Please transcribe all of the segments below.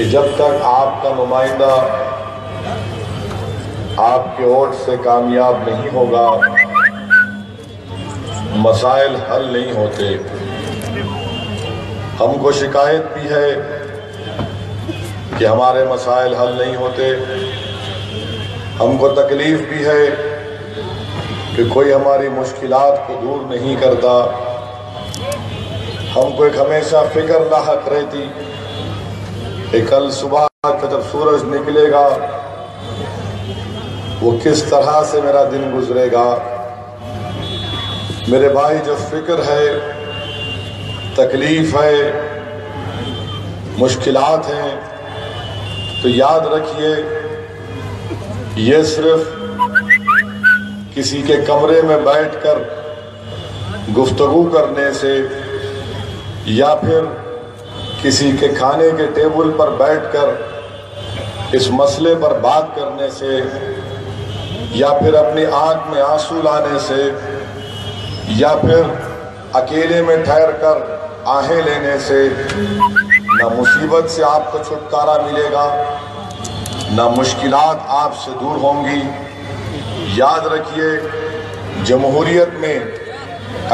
کہ جب تک آپ کا نمائندہ آپ کے ووٹ سے کامیاب نہیں ہوگا مسائل حل نہیں ہوتے۔ ہم کو شکایت بھی ہے کہ ہمارے مسائل حل نہیں ہوتے، ہم کو تکلیف بھی ہے کہ کوئی ہماری مشکلات کو دور نہیں کرتا، ہم کو ایک ہمیشہ فکر لاحق رہتی کہ کل صبح کا جب سورج نکلے گا وہ کس طرح سے میرا دن گزرے گا۔ میرے بھائی، جب فکر ہے، تکلیف ہے، مشکلات ہیں، تو یاد رکھیے یہ صرف کسی کے کمرے میں بیٹھ کر گفتگو کرنے سے یا پھر کسی کے کھانے کے ٹیبل پر بیٹھ کر اس مسئلے پر بات کرنے سے یا پھر اپنی آنکھ میں آنسو لانے سے یا پھر اکیلے میں ٹھہر کر آہیں لینے سے نہ مصیبت سے آپ کو چھٹکارا ملے گا، نہ مشکلات آپ سے دور ہوں گی۔ یاد رکھیے، جمہوریت میں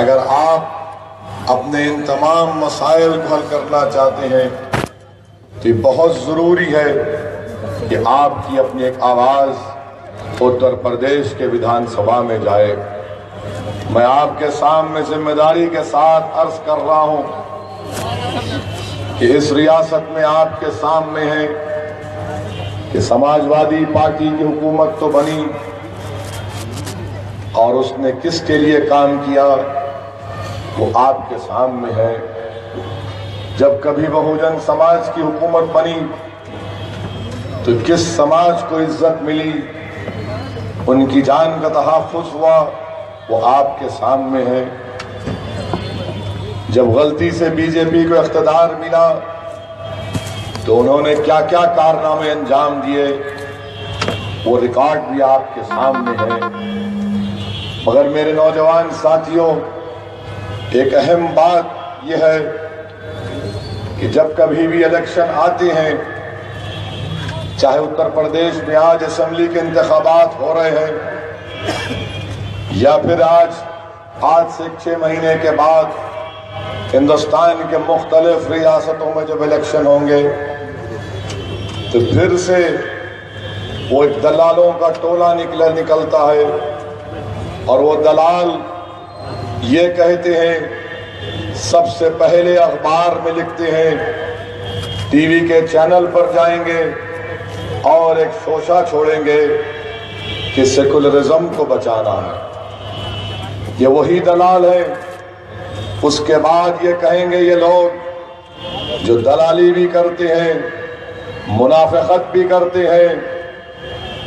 اگر آپ اپنے ان تمام مسائل کو حل کرنا چاہتے ہیں تو یہ بہت ضروری ہے کہ آپ کی اپنی ایک آواز اتر پردیش کے وِدھان سبھا میں جائے۔ میں آپ کے سامنے ذمہ داری کے ساتھ عرض کر رہا ہوں کہ اس ریاست میں آپ کے سامنے ہے کہ سماجوادی پارٹی کی حکومت تو بنی اور اس نے کس کے لیے کام کیا وہ آپ کے سامنے ہے۔ جب کبھی بہوجن سماج کی حکومت بنی تو کس سماج کو عزت ملی، ان کی جان کا تحفظ ہوا، وہ آپ کے سامنے ہے۔ جب غلطی سے بی جے پی کو اقتدار ملا تو انہوں نے کیا کیا کارنامے انجام دیے، وہ ریکارڈ بھی آپ کے سامنے ہے۔ مگر میرے نوجوان ساتھیوں، ایک اہم بات یہ ہے کہ جب کبھی بھی الیکشن آتے ہیں، چاہے اتر پردیش میں آج اسمبلی کے انتخابات ہو رہے ہیں یا پھر آج سے 6 مہینے کے بعد ہندوستان کے مختلف ریاستوں میں جب الیکشن ہوں گے تو پھر سے وہ ایک دلالوں کا ٹولہ نکلتا ہے اور وہ دلال یہ کہتے ہیں، سب سے پہلے اخبار میں لکھتے ہیں، ٹی وی کے چینل پر جائیں گے اور ایک شوشہ چھوڑیں گے کہ سیکولرزم کو بچانا ہے۔ یہ وہی دلال ہے۔ اس کے بعد یہ کہیں گے یہ لوگ جو دلالی بھی کرتے ہیں، منافقت بھی کرتے ہیں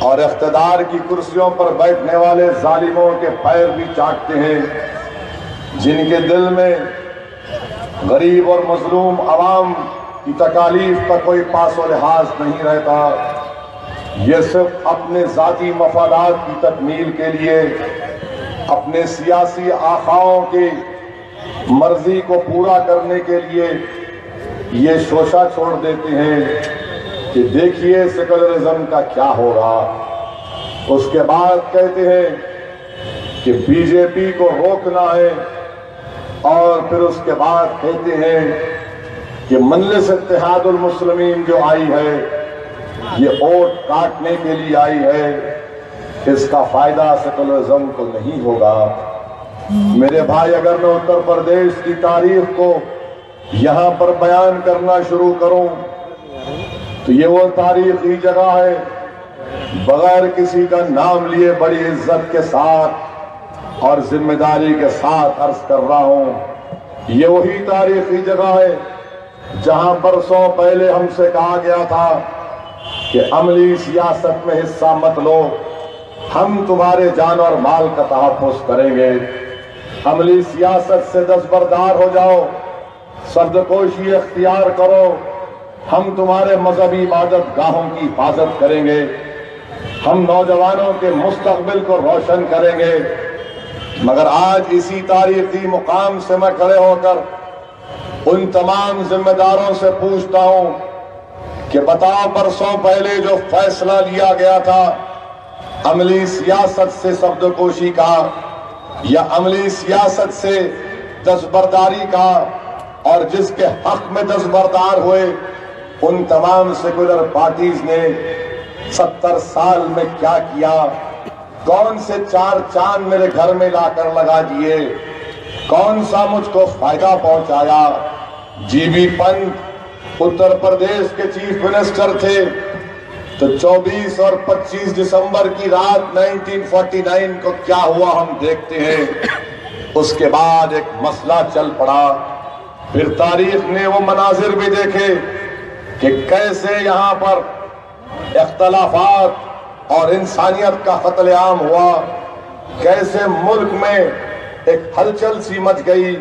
اور اقتدار کی کرسیوں پر بیٹھنے والے ظالموں کے پیر بھی چاٹتے ہیں، جن کے دل میں غریب اور مظلوم عوام کی تکالیف کا کوئی پاس و لحاظ نہیں رہتا، یہ صرف اپنے ذاتی مفادات کی تکمیل کے لیے اپنے سیاسی آقاؤں کی مرضی کو پورا کرنے کے لیے یہ شوشہ چھوڑ دیتے ہیں کہ دیکھیے سیکولرزم کا کیا ہوگا۔ اس کے بعد کہتے ہیں کہ بی جے پی کو روکنا ہے اور پھر اس کے بعد کہتے ہیں کہ مجلس اتحاد المسلمین جو آئی ہے یہ ووٹ کاٹنے کے لیے آئی ہے، اس کا فائدہ سیکولرزم کو نہیں ہوگا۔ میرے بھائی، اگر میں اتر پردیش کی تاریخ کو یہاں پر بیان کرنا شروع کروں تو یہ وہ تاریخی جگہ ہے، بغیر کسی کا نام لیے بڑی عزت کے ساتھ اور ذمہ داری کے ساتھ عرض کر رہا ہوں، یہ وہی تاریخی جگہ ہے جہاں برسوں پہلے ہم سے کہا گیا تھا کہ عملی سیاست میں حصہ مت لو، ہم تمہارے جان اور مال کا تحفظ کریں گے، عملی سیاست سے دستبردار ہو جاؤ، سردکوشی اختیار کرو، ہم تمہارے مذہبی عبادت گاہوں کی حفاظت کریں گے، ہم نوجوانوں کے مستقبل کو روشن کریں گے۔ مگر آج اسی تاریخی مقام سے میں کھڑے ہو کر ان تمام ذمہ داروں سے پوچھتا ہوں کہ بتاؤ برسوں پہلے جو فیصلہ لیا گیا تھا عملی سیاست سے سبدوکوشی کا یا عملی سیاست سے دستبرداری کا، اور جس کے حق میں دستبردار ہوئے، ان تمام سیکولر پارٹیز نے 70 سال میں کیا کیا؟ کون سے 4 چاند میرے گھر میں لا کر لگا دیے؟ کون سا مجھ کو فائدہ پہنچایا؟ جی بی پنت اتر پردیش کے چیف منسٹر تھے، تو 24 اور 25 دسمبر کی رات 1949 کو کیا ہوا ہم دیکھتے ہیں۔ اس کے بعد ایک مسئلہ چل پڑا، پھر تاریخ نے وہ مناظر بھی دیکھے کہ کیسے یہاں پر اختلافات اور انسانیت کا قتل عام ہوا، کیسے ملک میں ایک ہلچل سی مچ گئی۔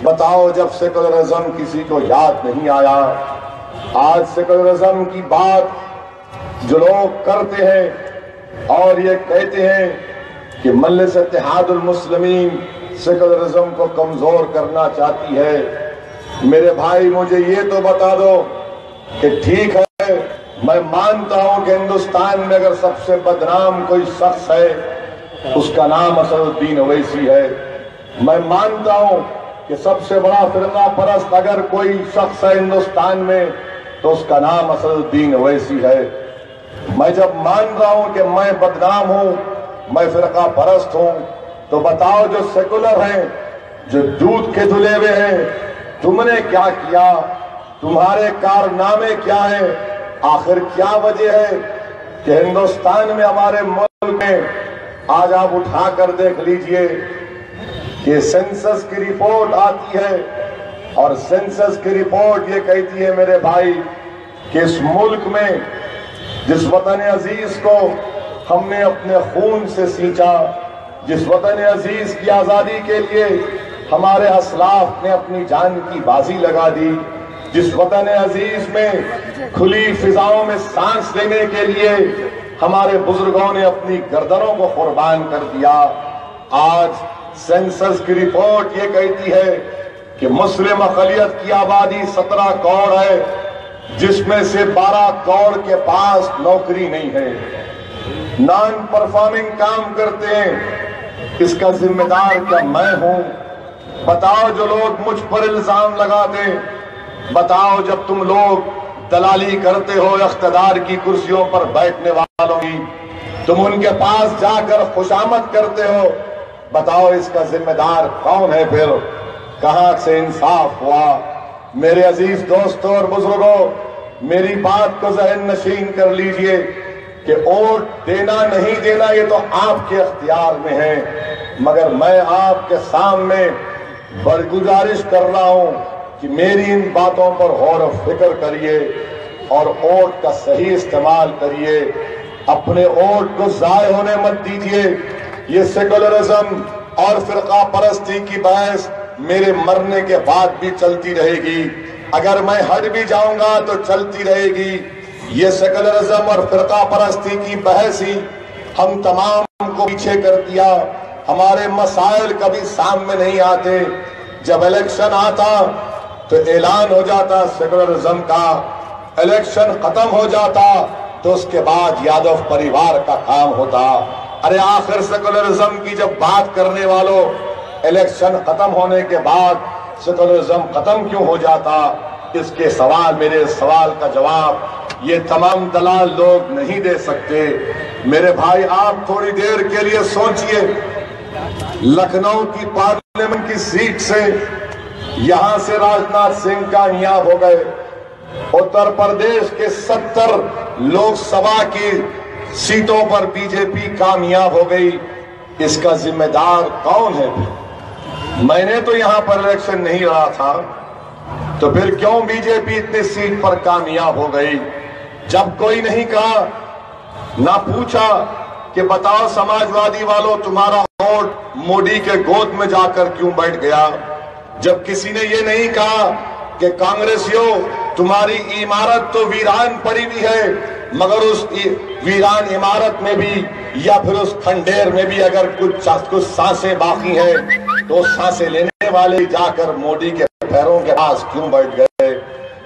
بتاؤ، جب سیکولرزم کسی کو یاد نہیں آیا؟ آج سیکولرزم کی بات جو لوگ کرتے ہیں اور یہ کہتے ہیں کہ مجلس اتحاد المسلمین سیکولرزم کو کمزور کرنا چاہتی ہے، میرے بھائی مجھے یہ تو بتا دو کہ ٹھیک ہے، میں مانتا ہوں کہ ہندوستان میں اگر سب سے بدنام کوئی شخص ہے اس کا نام اسد الدین اویسی ہے۔ میں مانتا ہوں کہ سب سے بڑا فرقہ پرست اگر کوئی شخص ہے ہندوستان میں تو اس کا نام اسد الدین اویسی ہے۔ میں جب مان رہا ہوں کہ میں بدنام ہوں، میں فرقہ پرست ہوں، تو بتاؤ جو سیکولر ہیں، جو دودھ کے دھلے ہوئے ہیں، تم نے کیا کیا؟ تمہارے کارنامے کیا ہیں؟ آخر کیا وجہ ہے کہ ہندوستان میں، ہمارے ملک میں، آج آپ اٹھا کر دیکھ لیجئے کہ سینسس کی رپورٹ آتی ہے، اور سینسس کی رپورٹ یہ کہتی ہے میرے بھائی کہ اس ملک میں جس وطن عزیز کو ہم نے اپنے خون سے سینچا، جس وطن عزیز کی آزادی کے لیے ہمارے اسلاف نے اپنی جان کی بازی لگا دی، جس وطن عزیز میں کھلی فضاؤں میں سانس لینے کے لیے ہمارے بزرگوں نے اپنی گردنوں کو قربان کر دیا، آج سینسس کی رپورٹ یہ کہتی ہے کہ مسلم اقلیت کی آبادی 17 کروڑ ہے، جس میں سے 12 کروڑ کے پاس نوکری نہیں ہے، نان پرفارمنگ کام کرتے ہیں۔ اس کا ذمہ دار کیا میں ہوں؟ بتاؤ، جو لوگ مجھ پر الزام لگاتے، بتاؤ جب تم لوگ دلالی کرتے ہو اقتدار کی کرسیوں پر بیٹھنے والوں کی، تم ان کے پاس جا کر خوشامد کرتے ہو، بتاؤ اس کا ذمہ دار کون ہے؟ پھر کہاں سے انصاف ہوا؟ میرے عزیز دوستوں اور بزرگوں، میری بات کو ذہن نشین کر لیجئے کہ ووٹ دینا نہیں دینا یہ تو آپ کے اختیار میں ہے، مگر میں آپ کے سامنے گزارش کر رہا ہوں کہ میری ان باتوں پر غور و فکر کریے اور ووٹ کا صحیح استعمال کریے، اپنے ووٹ کو ضائع ہونے مت دیجیے۔ یہ سیکولرزم اور فرقہ پرستی کی بحث میرے مرنے کے بعد بھی چلتی رہے گی، اگر میں ہٹ بھی جاؤں گا تو چلتی رہے گی۔ یہ سیکولرزم اور فرقہ پرستی کی بحث ہی ہم تمام کو پیچھے کر دیا، ہمارے مسائل کبھی سامنے نہیں آتے، جب الیکشن آتا تو اعلان ہو جاتا سیکولرزم کا، الیکشن ختم ہو جاتا تو اس کے بعد یادو پریوار کا کام ہوتا۔ ارے آخر سیکولرزم کی جب بات کرنے والوں، الیکشن ختم ہونے کے بعد سیکولرزم ختم کیوں ہو جاتا؟ اس کے سوال، میرے سوال کا جواب یہ تمام دلال لوگ نہیں دے سکتے۔ میرے بھائی آپ تھوڑی دیر کے لیے سوچئے، لکھنؤ کی پارلیمنٹ کی سیٹ سے یہاں سے راجناتھ سنگھ کامیاب ہو گئے، اتر پردیش کے 70 لوک سبھا کی سیٹوں پر بی جے پی کامیاب ہو گئی، اس کا ذمہ دار کون ہے؟ میں نے تو یہاں پر الیکشن نہیں لڑا تھا، تو پھر کیوں بی جے پی اتنی سیٹ پر کامیاب ہو گئی؟ جب کوئی نہیں کہا، نہ پوچھا کہ بتاؤ سماجوادی والوں تمہارا ووٹ مودی کے گود میں جا کر کیوں بیٹھ گیا؟ جب کسی نے یہ نہیں کہا کہ کانگریسیوں تمہاری عمارت تو ویران پڑی ہوئی ہے، مگر اس ویران عمارت میں بھی یا پھر اس کھنڈیر میں بھی اگر کچھ سانسیں باقی ہیں تو سانسیں لینے والے جا کر مودی کے پیروں کے پاس کیوں بیٹھ گئے؟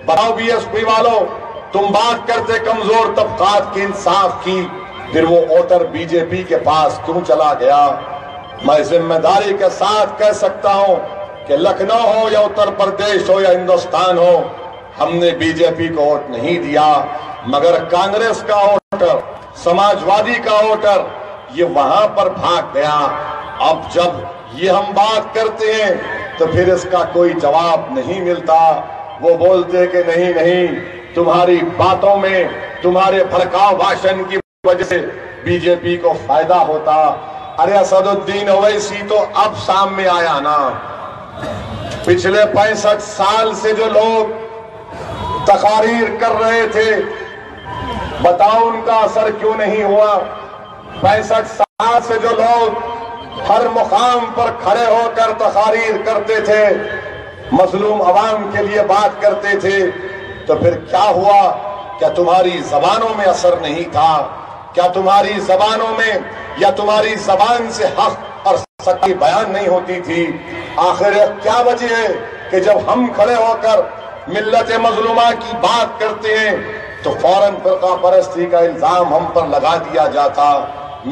بتاؤ بی ایس پی والوں تم بات کرتے کمزور طبقات کی انصاف کی، پھر وہ ووٹر بی جے پی کے پاس کیوں چلا گیا؟ میں ذمہ داری کے ساتھ کہہ سکتا ہوں کہ لکھنؤ ہو یا اتر پردیش ہو یا ہندوستان ہو، ہم نے بی جے پی کو ووٹ نہیں دیا، مگر کانگریس کا ووٹر، سماجوادی کا ووٹر یہ وہاں پر بھاگ گیا۔ اب جب یہ ہم بات کرتے ہیں تو پھر اس کا کوئی جواب نہیں ملتا۔ وہ بولتے کہ نہیں تمہاری باتوں میں، تمہارے بھڑکاؤ بھاشن کی وجہ سے بی جے پی کو فائدہ ہوتا۔ ارے اسد الدین اویسی تو اب سامنے آیا نا، پچھلے 65 سال سے جو لوگ تقاریر کر رہے تھے، بتاؤ ان کا اثر کیوں نہیں ہوا؟ 65 سال سے جو لوگ ہر مقام پر کھڑے ہو کر تقاریر کرتے تھے، مظلوم عوام کے لیے بات کرتے تھے، تو پھر کیا ہوا؟ کیا تمہاری زبانوں میں اثر نہیں تھا؟ کیا تمہاری زبانوں میں یا تمہاری زبان سے حق اور سچائی بیان نہیں ہوتی تھی؟ آخر کیا وجہ ہے کہ جب ہم کھڑے ہو کر ملت مظلومہ کی بات کرتے ہیں تو فوراً فرقہ پرستی کا الزام ہم پر لگا دیا جاتا؟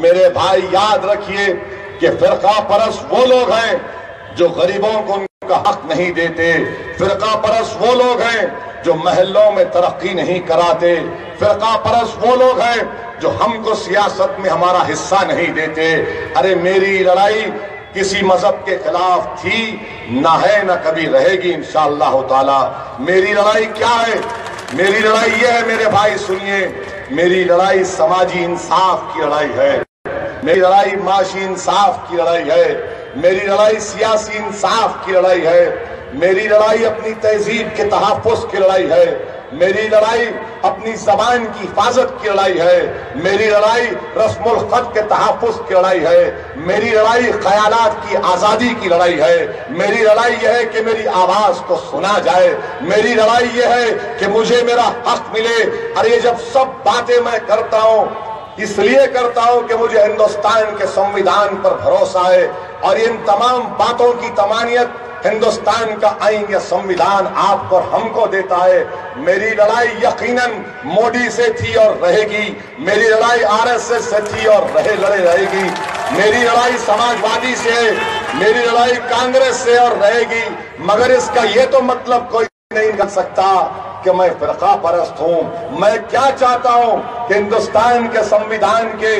میرے بھائی یاد رکھیے کہ فرقہ پرست وہ لوگ ہیں جو غریبوں کو ان کا حق نہیں دیتے، فرقہ پرست وہ لوگ ہیں جو محلوں میں ترقی نہیں کراتے، فرقہ پرست وہ لوگ ہیں جو ہم کو سیاست میں ہمارا حصہ نہیں دیتے۔ ارے میری لڑائی کسی مذہب کے خلاف تھی، نہ ہے نہ کبھی رہے گی انشاءاللہ تعالی۔ میری لڑائی کیا ہے؟ میری لڑائی یہ ہے میرے بھائی سنیے، میری لڑائی سماجی انصاف کی لڑائی ہے، میری لڑائی معاشی انصاف کی لڑائی ہے، میری لڑائی سیاسی انصاف کی لڑائی ہے، میری لڑائی اپنی تہذیب کے تحفظ کی لڑائی ہے، میری لڑائی اپنی زبان کی حفاظت کی لڑائی ہے، میری لڑائی رسم الخط کے تحفظ کی لڑائی ہے، میری لڑائی خیالات کی آزادی کی لڑائی ہے، میری لڑائی یہ ہے کہ میری آواز کو سنا جائے، میری لڑائی یہ ہے کہ مجھے میرا حق ملے۔ اور یہ جب سب باتیں میں کرتا ہوں اس لیے کرتا ہوں کہ مجھے ہندوستان کے سنویدھان پر بھروسہ ہے، اور ان تمام باتوں کی تمانیت ہندوستان کا آئین یا سنویدھان آپ کو اور ہم کو دیتا ہے۔ میری لڑائی یقیناً موڈی سے تھی اور رہے گی، میری لڑائی آر ایس ایس سے تھی اور رہے گی، میری لڑائی سماجوادی سے ہے، میری لڑائی کانگریس سے اور رہے گی، مگر اس کا یہ تو مطلب کوئی نہیں کر سکتا کہ میں فرقہ پرست ہوں۔ میں کیا چاہتا ہوں کہ ہندوستان کے سنویدھان کے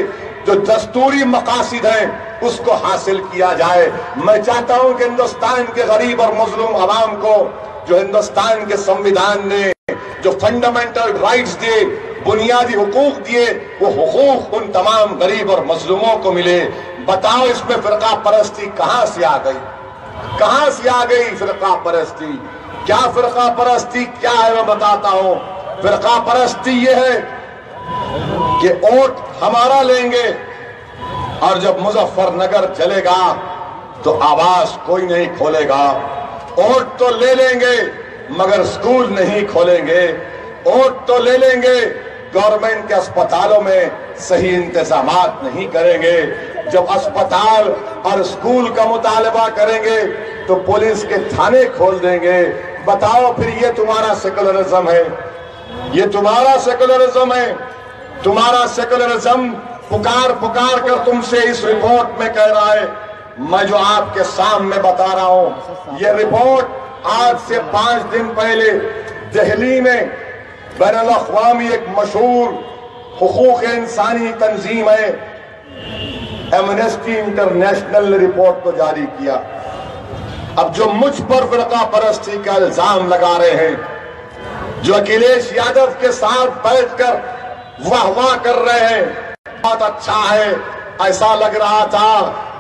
جو دستوری مقاصد ہیں اس کو حاصل کیا جائے۔ میں چاہتا ہوں کہ ہندوستان کے غریب اور مظلوم عوام کو جو ہندوستان کے سنویدھان نے جو فنڈامنٹل رائٹس دیے، بنیادی حقوق دیے، وہ حقوق ان تمام غریب اور مظلوموں کو ملے۔ بتاؤ اس میں فرقہ پرستی کہاں سے آ گئی؟ کہاں سے آ گئی فرقہ پرستی؟ کیا فرقہ پرستی کیا ہے میں بتاتا ہوں۔ فرقہ پرستی یہ ہے کہ ووٹ ہمارا لیں گے اور جب مظفر نگر چلے گا تو آواز کوئی نہیں کھولے گا، ووٹ تو لے لیں گے مگر سکول نہیں کھولیں گے، ووٹ تو لے لیں گے گورنمنٹ کے اسپتالوں میں صحیح انتظامات نہیں کریں گے، جب اسپتال اور سکول کا مطالبہ کریں گے تو پولیس کے تھانے کھول دیں گے۔ بتاؤ پھر یہ تمہارا سیکولرزم ہے؟ یہ تمہارا سیکولرزم ہے؟ تمہارا سیکولرزم پکار کر تم سے اس رپورٹ میں کہہ رہا ہے۔ میں جو آپ کے سامنے بتا رہا ہوں یہ رپورٹ آج سے 5 دن پہلے دہلی میں بین الاقوامی ایک مشہور حقوق انسانی تنظیم ہے ایمنسٹی انٹرنیشنل نے رپورٹ کو جاری کیا۔ اب جو مجھ پر فرقہ پرستی کا الزام لگا رہے ہیں، جو اکھلیش یادو کے ساتھ بیٹھ کر واہ واہ کر رہے ہیں، بہت اچھا ہے، ایسا لگ رہا تھا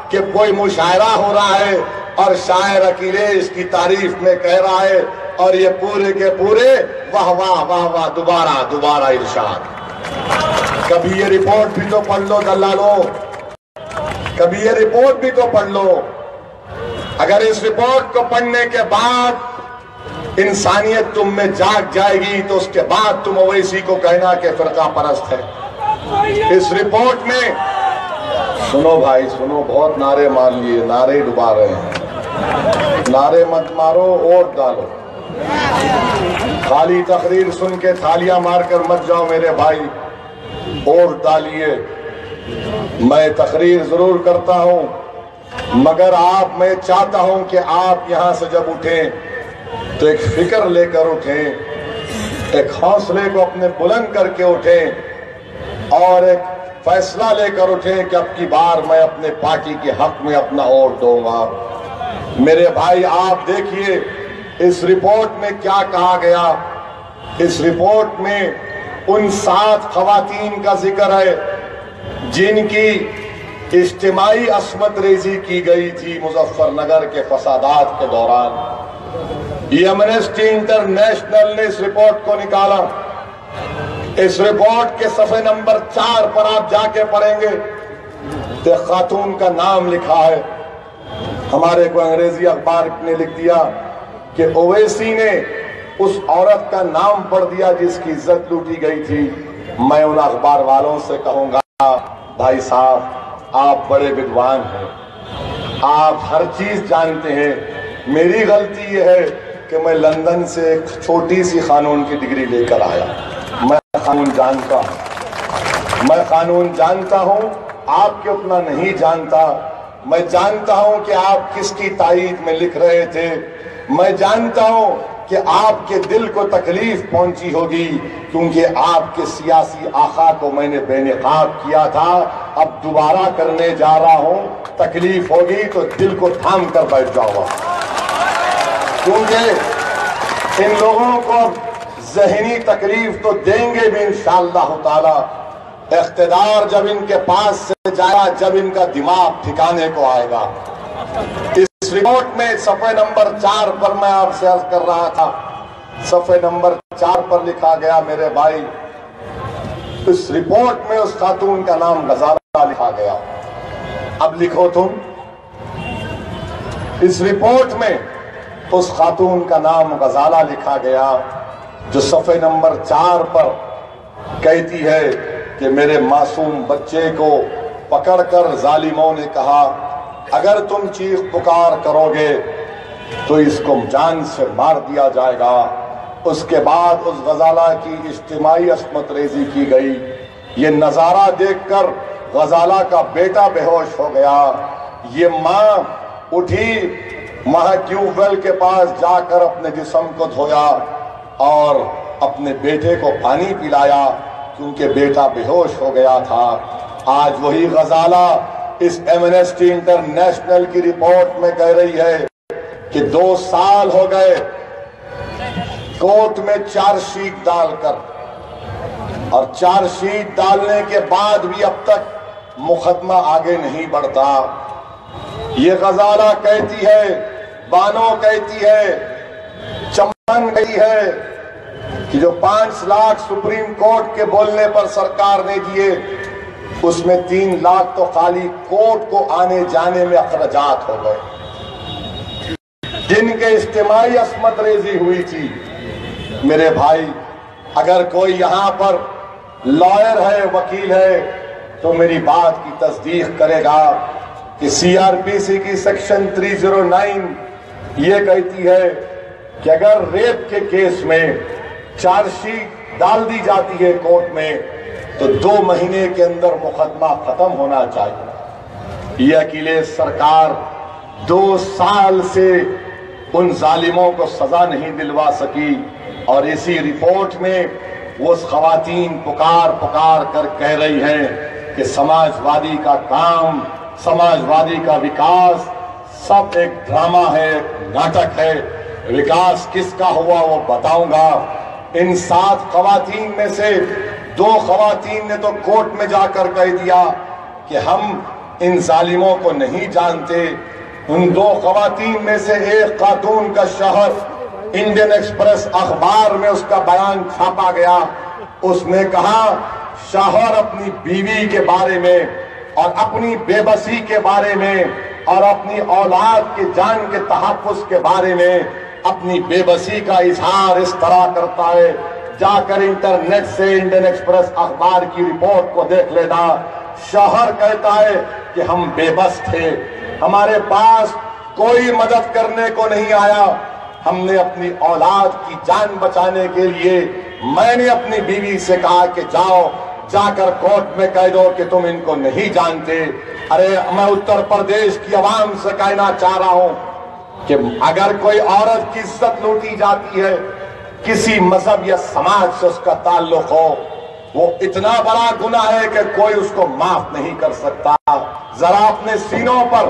کہ کوئی مشاعرہ ہو رہا ہے اور شاعر اکھلیش کی تعریف میں کہہ رہا ہے اور یہ پورے کے پورے واہ واہ واہ واہ دوبارہ ارشاد۔ کبھی یہ رپورٹ بھی تو پڑھ لو دلالو، کبھی یہ رپورٹ بھی تو پڑھ لو۔ اگر اس رپورٹ کو پڑھنے کے بعد انسانیت تم میں جاگ جائے گی تو اس کے بعد تم اویسی کو کہنا کہ فرقہ پرست ہے۔ اس رپورٹ میں سنو بھائی سنو، بہت نعرے مار لیے، نعرے ڈبا رہے ہیں، نعرے مت مارو، ووٹ ڈالو۔ खाली तकरीर सुन के थालियां मारकर मत जाओ मेरे भाई, वोट डालिए। मैं तकरीर जरूर करता हूं, मगर मैं चाहता हूं कि आप यहां से जब उठें तो एक फिक्र लेकर उठें, एक हौसले को अपने बुलंद करके उठें और एक फैसला लेकर उठें कि अब की बार मैं अपने पार्टी के हक में अपना वोट दूंगा। मेरे भाई, आप देखिए इस रिपोर्ट में क्या कहा गया। इस रिपोर्ट में उन 7 खवातीन का जिक्र है जिनकी इज्तिमाई अस्मत रेजी की गई थी मुजफ्फरनगर के फसादात के दौरान। ये एमनेस्टी इंटरनेशनल ने इस रिपोर्ट को निकाला। इस रिपोर्ट के सफ़े नंबर 4 पर आप जाके पढ़ेंगे तो खातून का नाम लिखा है। हमारे को अंग्रेजी अखबार ने लिख दिया कि ओवैसी ने उस औरत का नाम पढ़ दिया जिसकी इज्जत लूटी गई थी। मैं उन अखबार वालों से कहूंगा, भाई साहब आप बड़े विद्वान हैं, आप हर चीज जानते हैं। मेरी गलती यह है कि मैं लंदन से एक छोटी सी कानून की डिग्री लेकर आया। मैं कानून जानता हूं, आपके उतना नहीं जानता। मैं जानता हूं कि आप किसकी ताईद में लिख रहे थे। मैं जानता हूं कि आपके दिल को तकलीफ पहुंची होगी, क्योंकि आपके सियासी आका को मैंने बेनकाब किया था। अब दोबारा करने जा रहा हूं, तकलीफ होगी तो दिल को थाम कर बैठ जाऊंगा, क्योंकि इन लोगों को ज़हनी तकलीफ तो देंगे भी इंशाअल्लाह ताला। इख्तिदार जब इनके पास से जाएगा, जब इनका दिमाग ठिकाने को आएगा। इस रिपोर्ट में सफ़े नंबर 4 पर मैं आपसे अर्ज कर रहा था, सफ़े नंबर 4 पर लिखा गया मेरे भाई, इस रिपोर्ट में उस खातून का नाम गजाला लिखा गया। अब लिखो तुम, इस रिपोर्ट में उस खातून का नाम गजाला लिखा गया जो सफ़े नंबर 4 पर कहती है कि मेरे मासूम बच्चे को पकड़कर जालिमों ने कहा, अगर तुम चीख पुकार करोगे तो इसको जान से मार दिया जाएगा। उसके बाद उस गजाला की इज्तिमाई अस्मत रेजी की गई। ये नज़ारा देखकर गजाला का बेटा बेहोश हो गया। ये माँ उठी, वहां ट्यूबवेल के पास जाकर अपने जिस्म को धोया और अपने बेटे को पानी पिलाया, क्योंकि बेटा बेहोश हो गया था। आज वही गजाला इस एमनेस्टी इंटरनेशनल की रिपोर्ट में कह रही है कि 2 साल हो गए कोर्ट में चार्जशीट डालकर, और चार्जशीट डालने के बाद भी अब तक मुकदमा आगे नहीं बढ़ता। ये गजाला कहती है, बानो कहती है, चमन कहती है कि जो 5 लाख सुप्रीम कोर्ट के बोलने पर सरकार ने दिए, उसमें 3 लाख तो खाली कोर्ट को आने जाने में अखराजात हो गए, जिनके इज्तिमाई अस्मत रेजी हुई थी। मेरे भाई, अगर कोई यहाँ पर लॉयर है, वकील है, तो मेरी बात की तस्दीक करेगा कि सीआरपीसी की सेक्शन 309 ये कहती है कि अगर रेप के केस में चार्जशीट डाल दी जाती है कोर्ट में, तो 2 महीने के अंदर मुकदमा खत्म होना चाहिए। ये अखिलेश सरकार 2 साल से उन जालिमों को सजा नहीं दिलवा सकी, और इसी रिपोर्ट में वो खवातीन पुकार पुकार कर कह रही हैं कि समाजवादी का काम, समाजवादी का विकास सब एक ड्रामा है, नाटक है। विकास किसका हुआ वो बताऊंगा। इन 7 खवातीन में से 2 खवातीन ने तो कोर्ट में जाकर कह दिया कि हम इन जालिमों को नहीं जानते। उन 2 खवातीन में से एक खातून का शहर इंडियन एक्सप्रेस अखबार में उसका बयान छापा गया। उसने कहा, शौहर अपनी बीवी के बारे में और अपनी बेबसी के बारे में और अपनी औलाद के जान के तहफ़्फ़ुज़ के बारे में अपनी बेबसी का इजहार इस तरह करता है। जाकर इंटरनेट से इंडियन एक्सप्रेस अखबार की रिपोर्ट को देख लेना। शौहर कहता है कि हम बेबस थे, हमारे पास कोई मदद करने को नहीं आया, ہم نے اپنی اولاد کی جان بچانے کے لیے میں نے اپنی بیوی سے کہا کہ جاؤ جا کر کورٹ میں کہہ دو کہ تم ان کو نہیں جانتے۔ ارے میں اتر پردیش کی عوام سے کہنا چاہ رہا ہوں کہ اگر کوئی عورت کی عزت لوٹی جاتی ہے، کسی مذہب یا سماج سے اس کا تعلق ہو، وہ اتنا بڑا گناہ ہے کہ کوئی اس کو معاف نہیں کر سکتا۔ ذرا اپنے سینوں پر،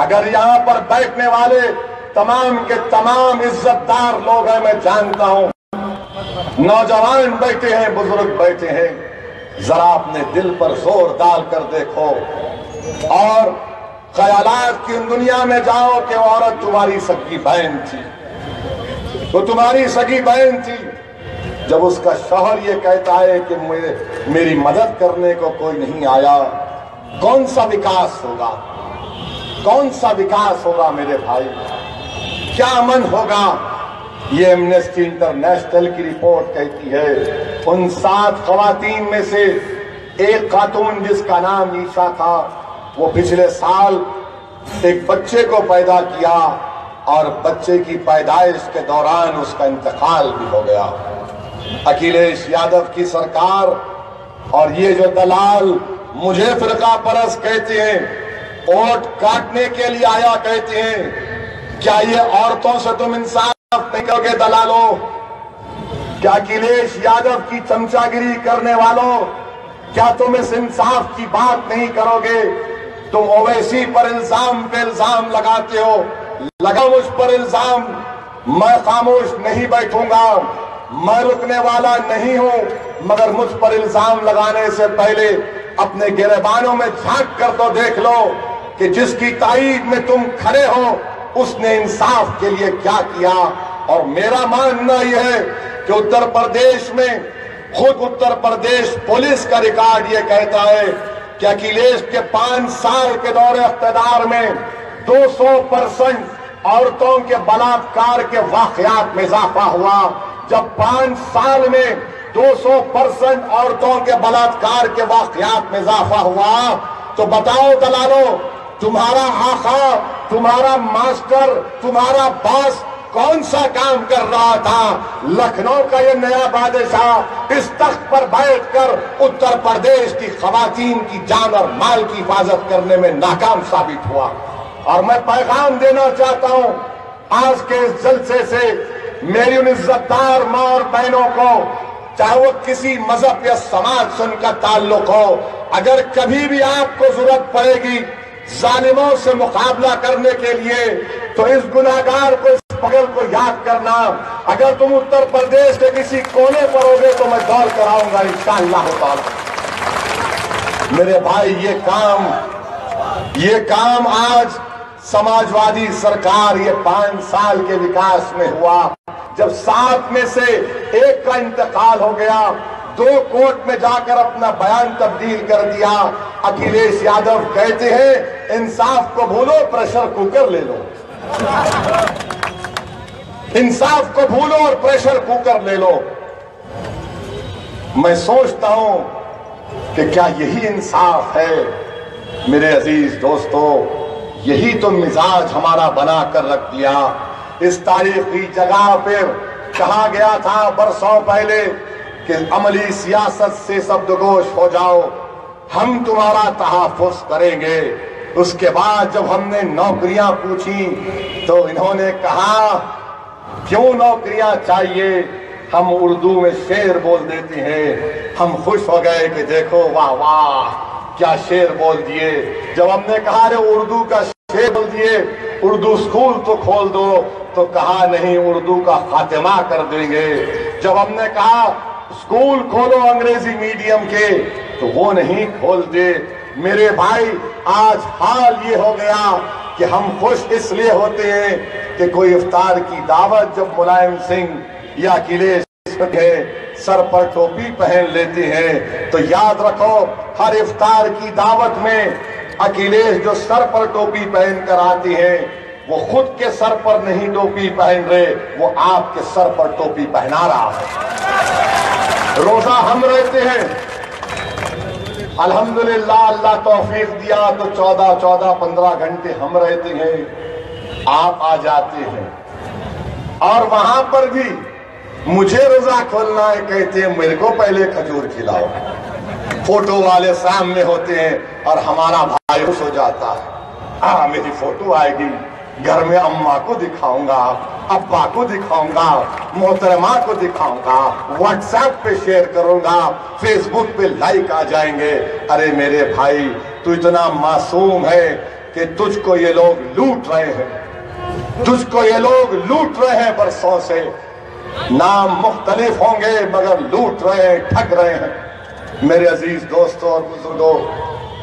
اگر یہاں پر بیٹھنے والے تمام کے تمام عزت دار لوگ ہیں، میں جانتا ہوں نوجوان بیٹھے ہیں، بزرگ بیٹھے ہیں، ذرا اپنے دل پر زور ڈال کر دیکھو اور خیالات کی ان دنیا میں جاؤ کہ وہ عورت تمہاری سگی بہن تھی، وہ تمہاری سگی بہن تھی۔ جب اس کا شوہر یہ کہتا ہے کہ میری مدد کرنے کو کوئی نہیں آیا، کون سا وکاس ہوگا؟ کون سا وکاس ہوگا میرے بھائی؟ کیا امن ہوگا؟ یہ ایمنسٹی انٹرنیشنل کی رپورٹ کہتی ہے ان 7 خواتین میں سے ایک خاتون جس کا نام عیشا تھا، وہ پچھلے سال ایک بچے کو پیدا کیا اور بچے کی پیدائش کے دوران اس کا انتقال بھی ہو گیا۔ اکھلیش یادو کی سرکار اور یہ جو دلال مجھے فرقہ پرست کہتے ہیں، ووٹ کاٹنے کے لیے آیا کہتے ہیں، کیا یہ عورتوں سے تم انصاف نہیں کرو گے دلالوں؟ کیا اکھلیش یادو کی چمچا گیری کرنے والوں، کیا تم اس انصاف کی بات نہیں کرو گے؟ تم اویسی پر الزام پہ الزام لگاتے ہو، لگا مجھ پر الزام، میں خاموش نہیں بیٹھوں گا، میں رکنے والا نہیں ہوں، مگر مجھ پر الزام لگانے سے پہلے اپنے گریبانوں میں جھانک کر تو دیکھ لو کہ جس کی تائید میں تم کھڑے ہو اس نے انصاف کے لیے کیا کیا۔ اور میرا ماننا یہ ہے کہ اتر پردیش میں خود اتر پردیش پولیس کا ریکارڈ یہ کہتا ہے کہ اکھلیش کے 5 سال کے دور اقتدار میں 200% عورتوں کے بلاತ್ಕಾರ کے واقعات میں اضافہ ہوا۔ جب 5 سال میں 200% عورتوں کے بلاತ್ಕಾರ کے واقعات میں اضافہ ہوا تو بتاؤ دلالو، تمہارا آقا، تمہارا ماسٹر، تمہارا باس کون سا کام کر رہا تھا؟ لکھنؤ کا یہ نیا بادشاہ اس تخت پر بیٹھ کر اتر پردیش کی خواتین کی جان اور مال کی حفاظت کرنے میں ناکام ثابت ہوا۔ اور میں پیغام دینا چاہتا ہوں آج کے اس جلسے سے میری ان عزت دار ماں اور بہنوں کو، چاہے وہ کسی مذہب یا سماج سے ان کا تعلق ہو، اگر کبھی بھی آپ کو ضرورت پڑے گی ظالموں سے مقابلہ کرنے کے لیے تو اس گناہگار کو، اس پگل کو یاد کرنا۔ اگر تم اتر پردیش کے کسی کونے پر ہوگے تو میں دور کراؤں گا انشاءاللہ تعالی۔ میرے بھائی، یہ کام آج سماجوادی سرکار یہ 5 سال کے وکاس میں ہوا۔ جب 7 میں سے ایک کا انتقال ہو گیا، 2 کورٹ میں جا کر اپنا بیان تبدیل کر دیا۔ اکھلیش یادو کہتے ہیں انصاف کو بھولو، پریشر کوکر لے لو۔ انصاف کو بھولو اور پریشر کوکر لے لو۔ میں سوچتا ہوں کہ کیا یہی انصاف ہے؟ میرے عزیز دوستو، یہی تو مزاج ہمارا بنا کر رکھ دیا۔ اس تاریخی جگہ پر کہا گیا تھا برسوں پہلے کہ عملی سیاست سے سبدوگوش ہو جاؤ، ہم تمہارا تحفظ کریں گے۔ اس کے بعد جب ہم نے نوکریاں پوچھی تو انہوں نے کہا کیوں نوکریاں چاہیے؟ ہم اردو میں شعر بول دیتے ہیں۔ ہم خوش ہو گئے کہ دیکھو واہ واہ کیا شعر بول دیے۔ جب ہم نے کہا رے اردو کا شعر بول دیے، اردو اسکول تو کھول دو، تو کہا نہیں، اردو کا خاتمہ کر دیں گے۔ جب ہم نے کہا اسکول کھولو انگریزی میڈیم کے، تو وہ نہیں کھولتے۔ میرے بھائی، آج حال یہ ہو گیا کہ ہم خوش اس لیے ہوتے ہیں کہ کوئی افطار کی دعوت جب ملائم سنگھ یا اکھلیش کے سر پر ٹوپی پہن لیتے ہیں تو یاد رکھو ہر افطار کی دعوت میں اکھلیش جو سر پر ٹوپی پہن کر آتی ہیں وہ خود کے سر پر نہیں ٹوپی پہن رہے، وہ آپ کے سر پر ٹوپی پہنا رہا ہے۔ روزہ ہم رہتے ہیں، الحمدللہ اللہ توفیق دیا تو 14 15 گھنٹے ہم رہتے ہیں، آپ آ جاتے ہیں۔ اور وہاں پر بھی مجھے روزہ کھولنا ہے، کہتے ہیں میرے کو پہلے کھجور کھلاؤ۔ فوٹو والے سامنے ہوتے ہیں اور ہمارا بھائی خوش ہو جاتا ہے، میری فوٹو آئے گی، گھر میں اماں کو دکھاؤں گا، ابا کو دکھاؤں گا، محترمہ کو دکھاؤں گا، واٹس ایپ پہ شیئر کروں گا، فیس بک پہ لائک آ جائیں گے۔ ارے میرے بھائی، تو اتنا معصوم ہے کہ تجھ کو یہ لوگ لوٹ رہے ہیں، تجھ کو یہ لوگ لوٹ رہے ہیں برسوں سے، نام مختلف ہوں گے مگر لوٹ رہے ہیں، ٹھگ رہے ہیں۔ میرے عزیز دوستوں اور بزرگوں،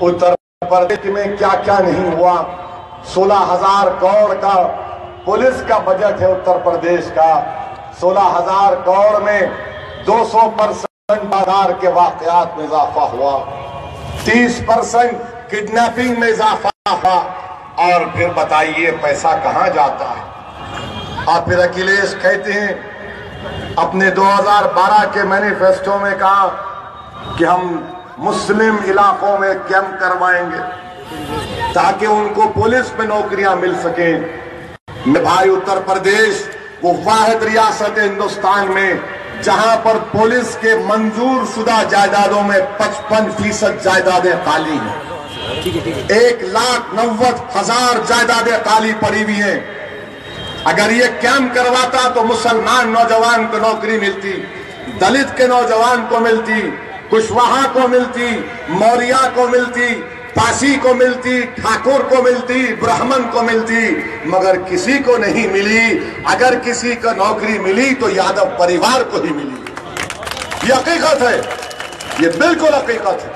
اتر پردیش میں کیا کیا نہیں ہوا۔ 16,000 کروڑ کا پولیس کا بجٹ ہے اتر پردیش کا، 16,000 کروڑ میں 200% بازار کے واقعات میں اضافہ ہوا، 30% کڈنیپنگ میں اضافہ ہوا۔ اور پھر بتائیے پیسہ کہاں جاتا ہے؟ اور پھر اکھلیش کہتے ہیں اپنے 2012 کے مینیفیسٹو میں کہا کہ ہم مسلم علاقوں میں کیمپ کروائیں گے تاکہ ان کو پولیس میں نوکریاں مل سکیں۔ میرے بھائی، اتر پردیش وہ واحد ریاست ہندوستان میں جہاں پر پولیس کے منظور شدہ جائیدادوں میں 55% جائیدادیں خالی ہیں، 1,90,000 جائیدادیں خالی پڑی ہوئی ہیں۔ اگر یہ کیمپ کرواتا تو مسلمان نوجوان کو نوکری ملتی، دلت کے نوجوان کو ملتی، کشواہا کو ملتی، موریہ کو ملتی، پاسی کو ملتی، ٹھاکر کو ملتی، برہمن کو ملتی، مگر کسی کو نہیں ملی۔ اگر کسی کو نوکری ملی تو یادو پریوار کو ہی ملی۔ یہ حقیقت ہے، یہ بالکل حقیقت ہے۔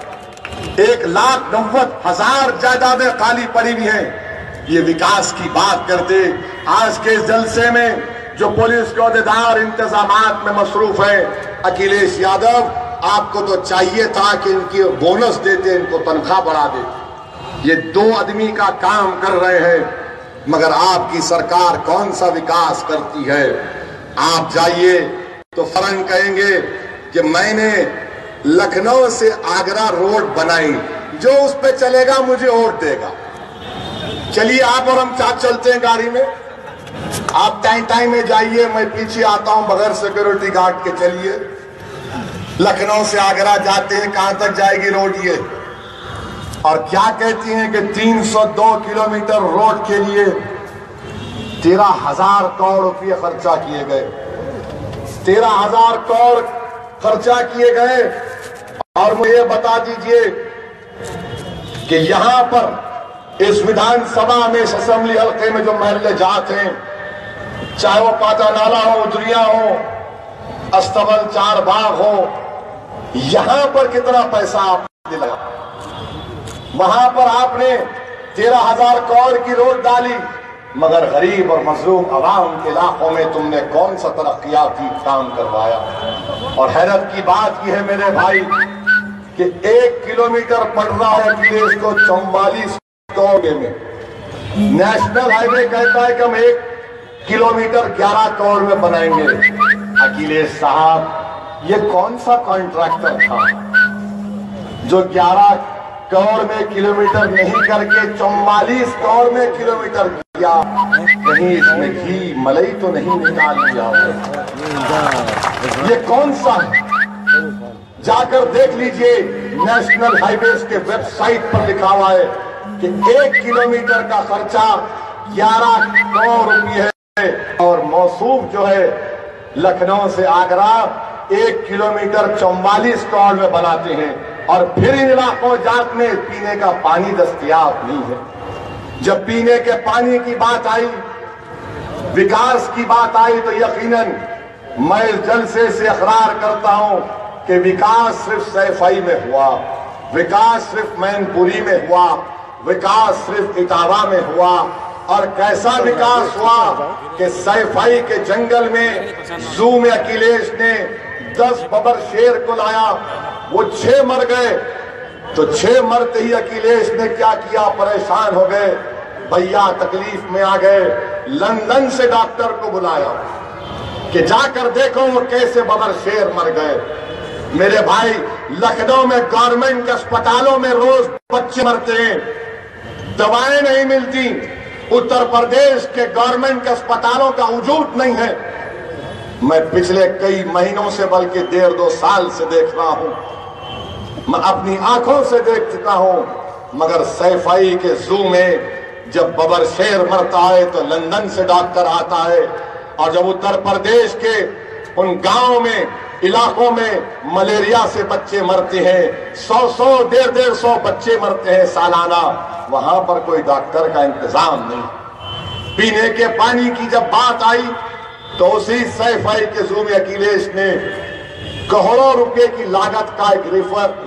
1,90,000 جائیدادیں خالی پڑی ہوئی ہیں۔ یہ وکاس کی بات کرتے آج کے جلسے میں جو پولیس کے عہدیدار انتظامات میں مصروف ہیں، اکھلیش یادو، آپ کو تو چاہیے تھا کہ ان کی بونس دیتے، ان کو تنخواہ بڑھا دیتے۔ یہ 2 آدمی کا کام کر رہے ہیں، مگر آپ کی سرکار کون سا وکاس کرتی ہے؟ آپ جائیے تو فوراً کہیں گے کہ میں نے لکھنؤ سے آگرہ روڈ بنائی، جو اس پہ چلے گا مجھے ووٹ دے گا۔ چلیے آپ اور ہم ساتھ چلتے ہیں گاڑی میں، آپ ٹائم میں جائیے، میں پیچھے آتا ہوں بغیر سیکورٹی گارڈ کے۔ چلیے لکھنؤ سے آگرہ جاتے ہیں، کہاں تک جائے گی روڈ یہ؟ اور کیا کہتی ہیں کہ 302 کلومیٹر روڈ کے لیے 13,000 کروڑ روپے خرچہ کیے گئے، 13,000 کروڑ خرچہ کیے گئے۔ اور مجھے یہ بتا دیجئے کہ یہاں پر اس ودھان سبھا میں، اس اسمبلی حلقے میں جو محلے جات ہیں، چاہے وہ پاتا نالا ہو، دریا ہو، استبل 4 باغ ہو، یہاں پر کتنا پیسہ آپ نے لگا؟ وہاں پر آپ نے 13,000 کروڑ کی روڈ ڈالی، مگر غریب اور مظلوم عوام کے علاقوں میں تم نے کون سا ترقیاتی کام کروایا؟ اور حیرت کی بات یہ ہے میرے بھائی کہ 1 کلومیٹر پڑ رہا ہے اکھلیش کو 44 کروڑ میں۔ نیشنل ہائی وے کہتا ہے کہ ہم 1 کلومیٹر 11 کروڑ میں بنائیں گے۔ اکھلیش صاحب، یہ کون سا کانٹریکٹر تھا جو 11 کروڑ میں کلومیٹر نہیں کر کے 44 کروڑ میں کلومیٹر کیا؟ کہیں اس میں گھی ملئی تو نہیں نکال لیا؟ یہ کون سا ہے؟ جا کر دیکھ لیجئے، نیشنل ہائی ویز کے ویب سائٹ پر لکھا ہوا ہے کہ 1 کلومیٹر کا خرچہ 11 کروڑ روپے ہے، اور موصوف جو ہے لکھنؤ سے آگرہ 1 کلومیٹر 44 کروڑ میں بناتے ہیں، اور پھر ان علاقوں جات میں پینے کا پانی دستیاب نہیں ہے۔ جب پینے کے پانی کی بات آئی، وکاس کی بات آئی، تو یقیناً میں اس جلسے سے اقرار کرتا ہوں کہ وکاس صرف سیفائی میں ہوا، وکاس صرف مین پوری میں ہوا، وکاس صرف اٹاوا میں ہوا۔ اور کیسا وکاس ہوا کہ سیفائی کے جنگل میں زو میں اکھلیش نے 10 ببر شیر کو لایا، وہ 6 مر گئے، تو 6 مرتے ہی اکھلیش نے کیا کیا؟ پریشان ہو گئے، بھیا تکلیف میں آ گئے، لندن سے ڈاکٹر کو بلایا کہ جا کر دیکھو وہ کیسے ببر شیر مر گئے۔ میرے بھائی، لکھنؤ میں گورنمنٹ کے اسپتالوں میں روز بچے مرتے ہیں، دوائیں نہیں ملتی، उत्तर प्रदेश के गवर्नमेंट के अस्पतालों का वजूद नहीं है। मैं पिछले कई महीनों से बल्कि 1.5-2 साल से देख रहा हूं, मैं अपनी आंखों से देख चुका हूं। मगर सैफई के जू में जब बबर शेर मरता है तो लंदन से डॉक्टर आता है, और जब उत्तर प्रदेश के उन गांवों में इलाकों में मलेरिया से बच्चे मरते हैं, 100 150 बच्चे मरते हैं सालाना, वहां पर कोई डॉक्टर का इंतजाम नहीं। पीने के पानी की जब बात आई तो उसी सैफई के जू में अखिलेश ने करोड़ों रुपए की लागत का एक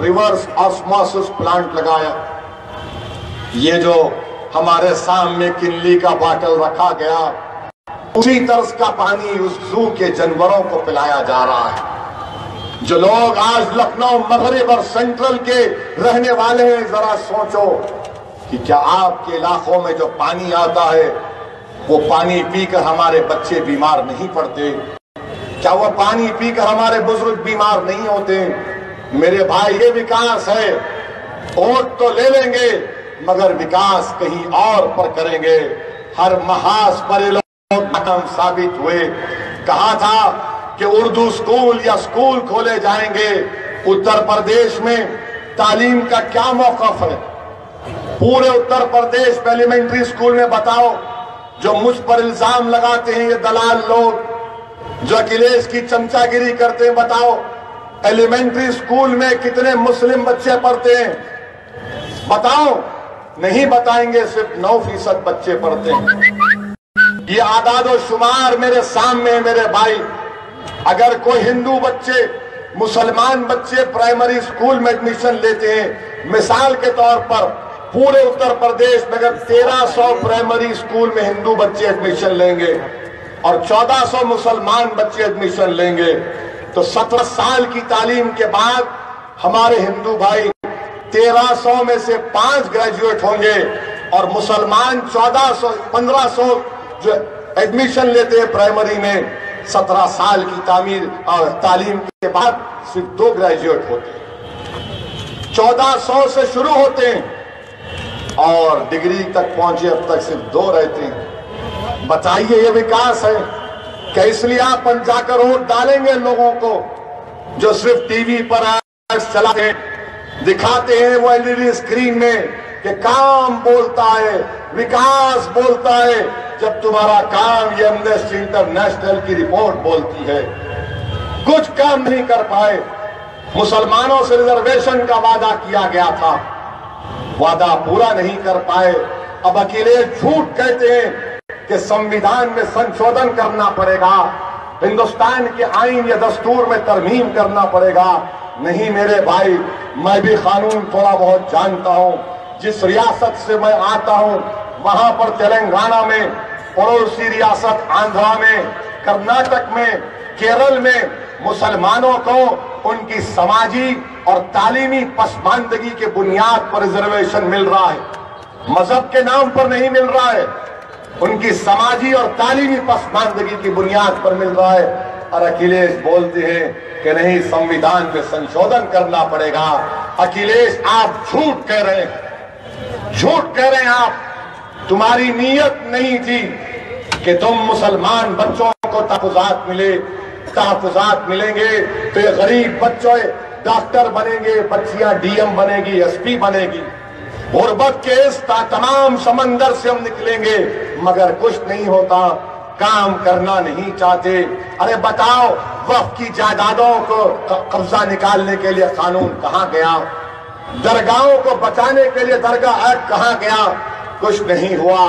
रिवर्स ऑस्मोसिस प्लांट लगाया। ये जो हमारे सामने किनली का बाटल रखा गया, उसी तरह का पानी उस जू के जानवरों को पिलाया जा रहा है। जो लोग आज लखनऊ, मगरिब और सेंट्रल के रहने वाले हैं, जरा सोचो कि क्या आपके इलाकों में जो पानी आता है वो पानी पीकर हमारे बच्चे बीमार नहीं पड़ते? क्या वो पानी पीकर हमारे बुजुर्ग बीमार नहीं होते? मेरे भाई, ये विकास है। वोट तो ले लेंगे मगर विकास कहीं और पर करेंगे। हर महास पर लोग नाकाम साबित हुए। कहा था कि उर्दू स्कूल या स्कूल खोले जाएंगे। उत्तर प्रदेश में तालीम का क्या मौक़िफ़ है? पूरे उत्तर प्रदेश में एलिमेंट्री स्कूल में बताओ, जो मुझ पर इल्जाम लगाते हैं ये दलाल लोग, जो अखिलेश की चमचागिरी करते हैं, बताओ एलिमेंट्री स्कूल में कितने मुस्लिम बच्चे पढ़ते हैं? बताओ। नहीं बताएंगे, सिर्फ 9% बच्चे पढ़ते हैं। ये आदादो शुमार मेरे सामने है मेरे भाई। अगर कोई हिंदू बच्चे, मुसलमान बच्चे प्राइमरी स्कूल में एडमिशन लेते हैं, मिसाल के तौर पर पूरे उत्तर प्रदेश में अगर 1300 प्राइमरी स्कूल में हिंदू बच्चे एडमिशन लेंगे और 1400 मुसलमान बच्चे एडमिशन लेंगे, तो 17 साल की तालीम के बाद हमारे हिंदू भाई 1300 में से 5 ग्रेजुएट होंगे, और मुसलमान 1500 जो एडमिशन लेते हैं प्राइमरी में, 17 साल की तालीम के बाद सिर्फ 2 ग्रेजुएट होते हैं। 1400 से शुरू होते हैं और डिग्री तक पहुंचे अब तक सिर्फ 2 रहते हैं। बताइए, ये विकास है क्या? इसलिए आप जाकर वोट डालेंगे लोगों को जो सिर्फ टीवी पर चलाते हैं, दिखाते हैं वो एलईडी स्क्रीन में कि काम बोलता है, विकास बोलता है, जब तुम्हारा काम ये एमनेस्टी इंटरनेशनल की रिपोर्ट बोलती है। कुछ काम नहीं कर पाए। मुसलमानों से रिजर्वेशन का वादा किया गया था, वादा पूरा नहीं कर पाए। अब अखिलेश झूठ कहते हैं कि संविधान में संशोधन करना पड़ेगा, हिंदुस्तान के आईन या दस्तूर में तरमीम करना पड़ेगा। नहीं मेरे भाई, मैं भी कानून थोड़ा बहुत जानता हूं। जिस रियासत से मैं आता हूं वहां पर तेलंगाना में, पड़ोसी रियासत आंध्रा में, कर्नाटक में, केरल में मुसलमानों को उनकी समाजी और तालीमी पसमानदगी के बुनियाद पर रिजर्वेशन मिल रहा है, मजहब के नाम पर नहीं मिल रहा है, उनकी समाजी और तालीमी पसमानदगी की बुनियाद पर मिल रहा है। और अखिलेश बोलते हैं कि नहीं, संविधान में संशोधन करना पड़ेगा। अखिलेश, आप झूठ कह रहे हैं, झूठ कह रहे हैं आप। तुम्हारी नीयत नहीं थी कि तुम मुसलमान बच्चों को तहफ़्फ़ुज़ात मिले, तहफ़्फ़ुज़ात मिलेंगे तो ये गरीब बच्चे डॉक्टर बनेंगे, बच्चियां डीएम बनेगी, एसपी बनेगी। गुर्बत के इस तमाम समंदर से हम निकलेंगे, मगर कुछ नहीं होता, काम करना नहीं चाहते। अरे बताओ, वक्फ की जायदादों को कब्जा निकालने के लिए कानून कहां गया? दरगाहों को बचाने के लिए दरगाह एक्ट कहां गया? कुछ नहीं हुआ।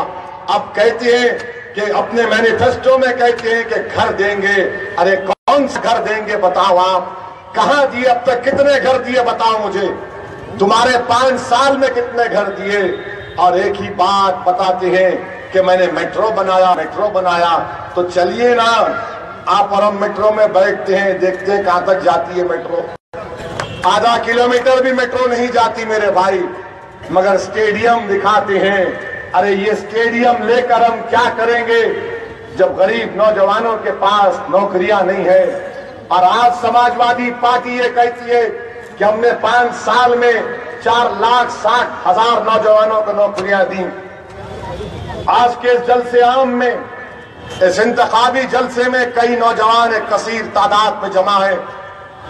अब कहते हैं कि अपने मैनिफेस्टो में कहते हैं कि घर देंगे। अरे कौन सा घर देंगे बताओ आप? कहां दिए? अब तक कितने घर दिए बताओ मुझे? तुम्हारे 5 साल में कितने घर दिए? और एक ही बात बताते हैं कि मैंने मेट्रो बनाया। तो चलिए ना, आप और हम मेट्रो में बैठते हैं, देखते हैं कहां तक जाती है मेट्रो। आधा किलोमीटर भी मेट्रो नहीं जाती मेरे भाई, मगर स्टेडियम दिखाते हैं। अरे ये स्टेडियम लेकर हम क्या करेंगे जब गरीब नौजवानों के पास नौकरियां नहीं है? और आज समाजवादी पार्टी ये कहती है कि हमने 5 साल में 4,60,000 नौजवानों को नौकरियां दी। آج کے اس جلسے عام میں، اس انتخابی جلسے میں کئی نوجوان ایک کثیر تعداد میں جمع ہیں۔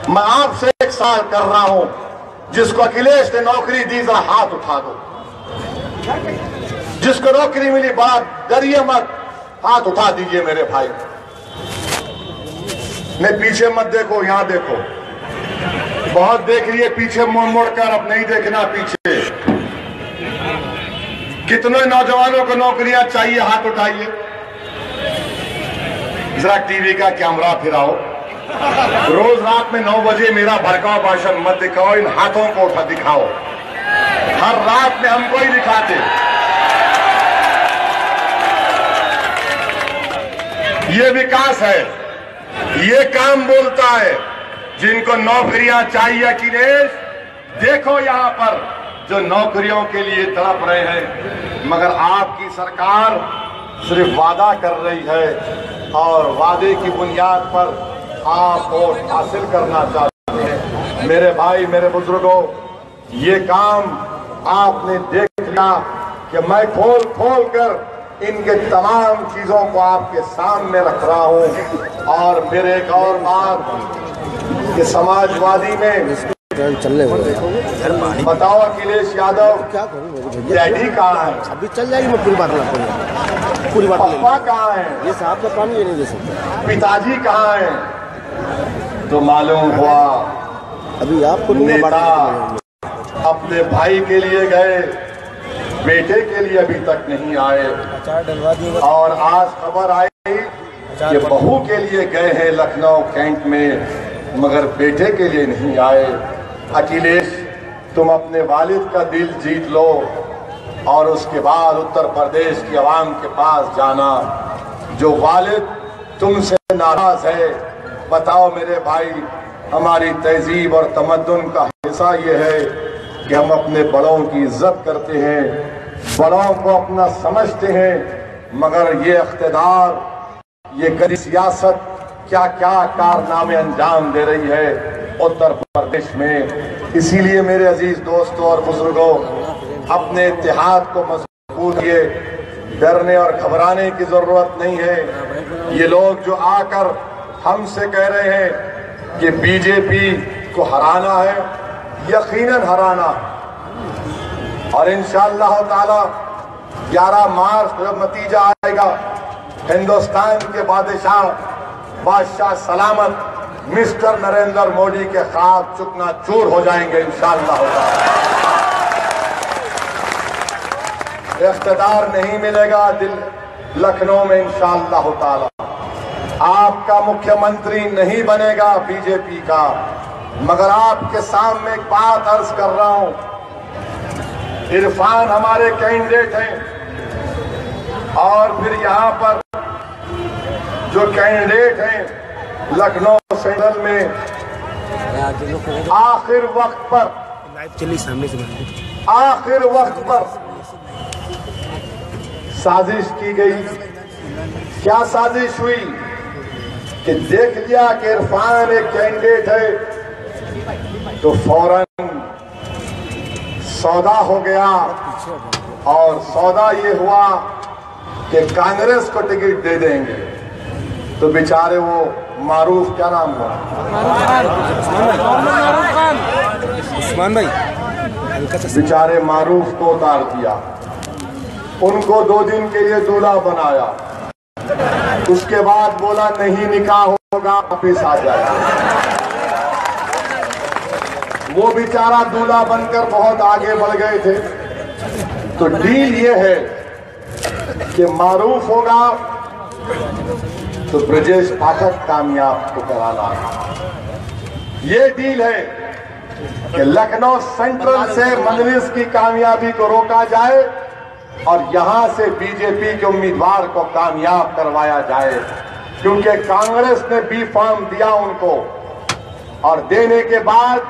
میں آپ سے ایک سوال کر رہا ہوں، جس کو اکھلیش نے نوکری دی ذرا ہاتھ اٹھا دو۔ جس کو نوکری ملی بڑا ڈریے مت، ہاتھ اٹھا دیجئے میرے بھائی۔ نہیں پیچھے مت دیکھو، یہاں دیکھو۔ بہت دیکھ لیے پیچھے مڑ کر، اب نہیں دیکھنا پیچھے۔ کتنے نوجوانوں کو نوکریاں چاہیے؟ ہاتھ اٹھائیے۔ ذرا ٹی وی کا کیمرہ پھراؤ۔ روز رات میں 9 بجے میرا بھڑکاؤ بھاشن مت دکھاؤ، ان ہاتھوں کو اٹھا دکھاؤ۔ ہر رات میں ہم کو ہی دکھاتے۔ یہ وکاس ہے، یہ کام بولتا ہے۔ جن کو نوکریاں چاہیے اکھلیش، دیکھو یہاں پر جو نوکریوں کے لیے تڑپ رہے ہیں، مگر آپ کی سرکار صرف وعدہ کر رہی ہے اور وعدے کی بنیاد پر آپ ووٹ حاصل کرنا چاہتے ہیں۔ میرے بھائی، میرے بزرگوں، یہ کام آپ نے دیکھ لیا کہ میں کھول کر ان کے تمام چیزوں کو آپ کے سامنے رکھ رہا ہوں۔ اور پھر ایک اور بات کہ سماجوادی میں بتاؤ اکھلیش یادو ڈیڈی کہاں ہے؟ ابھی چل جائے گی، میں پوری بات پپا کہاں ہے؟ یہ صاحب کا پانی یہ نہیں دے سکتا۔ پتا جی کہاں ہیں؟ تو معلوم ہوا ابھی آپ کو نیتا اپنے بھائی کے لیے گئے، بیٹے کے لیے ابھی تک نہیں آئے۔ اور آج خبر آئی کہ بہو کے لیے گئے ہیں لکھنؤ کینٹ میں، مگر بیٹے کے لیے نہیں آئے۔ اکھلیش، تم اپنے والد کا دل جیت لو اور اس کے بعد اتر پردیش کی عوام کے پاس جانا۔ جو والد تم سے ناراض ہے، بتاؤ میرے بھائی، ہماری تہذیب اور تمدن کا حصہ یہ ہے کہ ہم اپنے بڑوں کی عزت کرتے ہیں، بڑوں کو اپنا سمجھتے ہیں، مگر یہ اقتدار، یہ گندی سیاست کیا کیا کارنامے انجام دے رہی ہے اتر پردیش میں۔ اسی لیے میرے عزیز دوستوں اور بزرگوں، اپنے اتحاد کو مضبوط کیے، ڈرنے اور گھبرانے کی ضرورت نہیں ہے۔ یہ لوگ جو آ کر ہم سے کہہ رہے ہیں کہ بی جے پی کو ہرانا ہے، یقیناً ہرانا، اور انشاءاللہ تعالی 11 مارچ کو جب نتیجہ آئے گا، ہندوستان کے بادشاہ سلامت مسٹر نریندر مودی کے خواب چکنا چور ہو جائیں گے انشاءاللہ تعالی۔ اقتدار نہیں ملے گا لکھنؤ میں انشاءاللہ تعالی۔ آپ کا مکھیہ منتری نہیں بنے گا بی جے پی کا، مگر آپ کے سامنے ایک بات عرض کر رہا ہوں۔ عرفان ہمارے کینڈیڈیٹ ہیں، اور پھر یہاں پر جو کینڈیڈیٹ ہیں لکھنؤ سینٹرل میں آخر وقت پر سازش کی گئی۔ کیا سازش ہوئی کہ دیکھ لیا کہ عرفان ایک کینڈیڈیٹ ہے تو فوراً سودا ہو گیا، اور سودا یہ ہوا کہ کانگریس کو ٹکٹ دے دیں گے۔ تو بیچارے وہ معروف، کیا نام ہوا، عثمان بھائی، بیچارے معروف کو اتار دیا، ان کو 2 دن کے لیے دولہا بنایا، اس کے بعد بولا نہیں نکاح ہوگا، واپس آ جائے۔ وہ بیچارہ دولہا بن کر بہت آگے بڑھ گئے تھے۔ تو ڈیل یہ ہے کہ معروف ہوگا تو برجیش پاٹھک کامیاب کو کرانا ہے۔ یہ ڈیل ہے کہ لکھنؤ سینٹرل سے مجلس کی کامیابی کو روکا جائے اور یہاں سے بی جے پی کے امیدوار کو کامیاب کروایا جائے، کیونکہ کانگریس نے بی فارم دیا ان کو، اور دینے کے بعد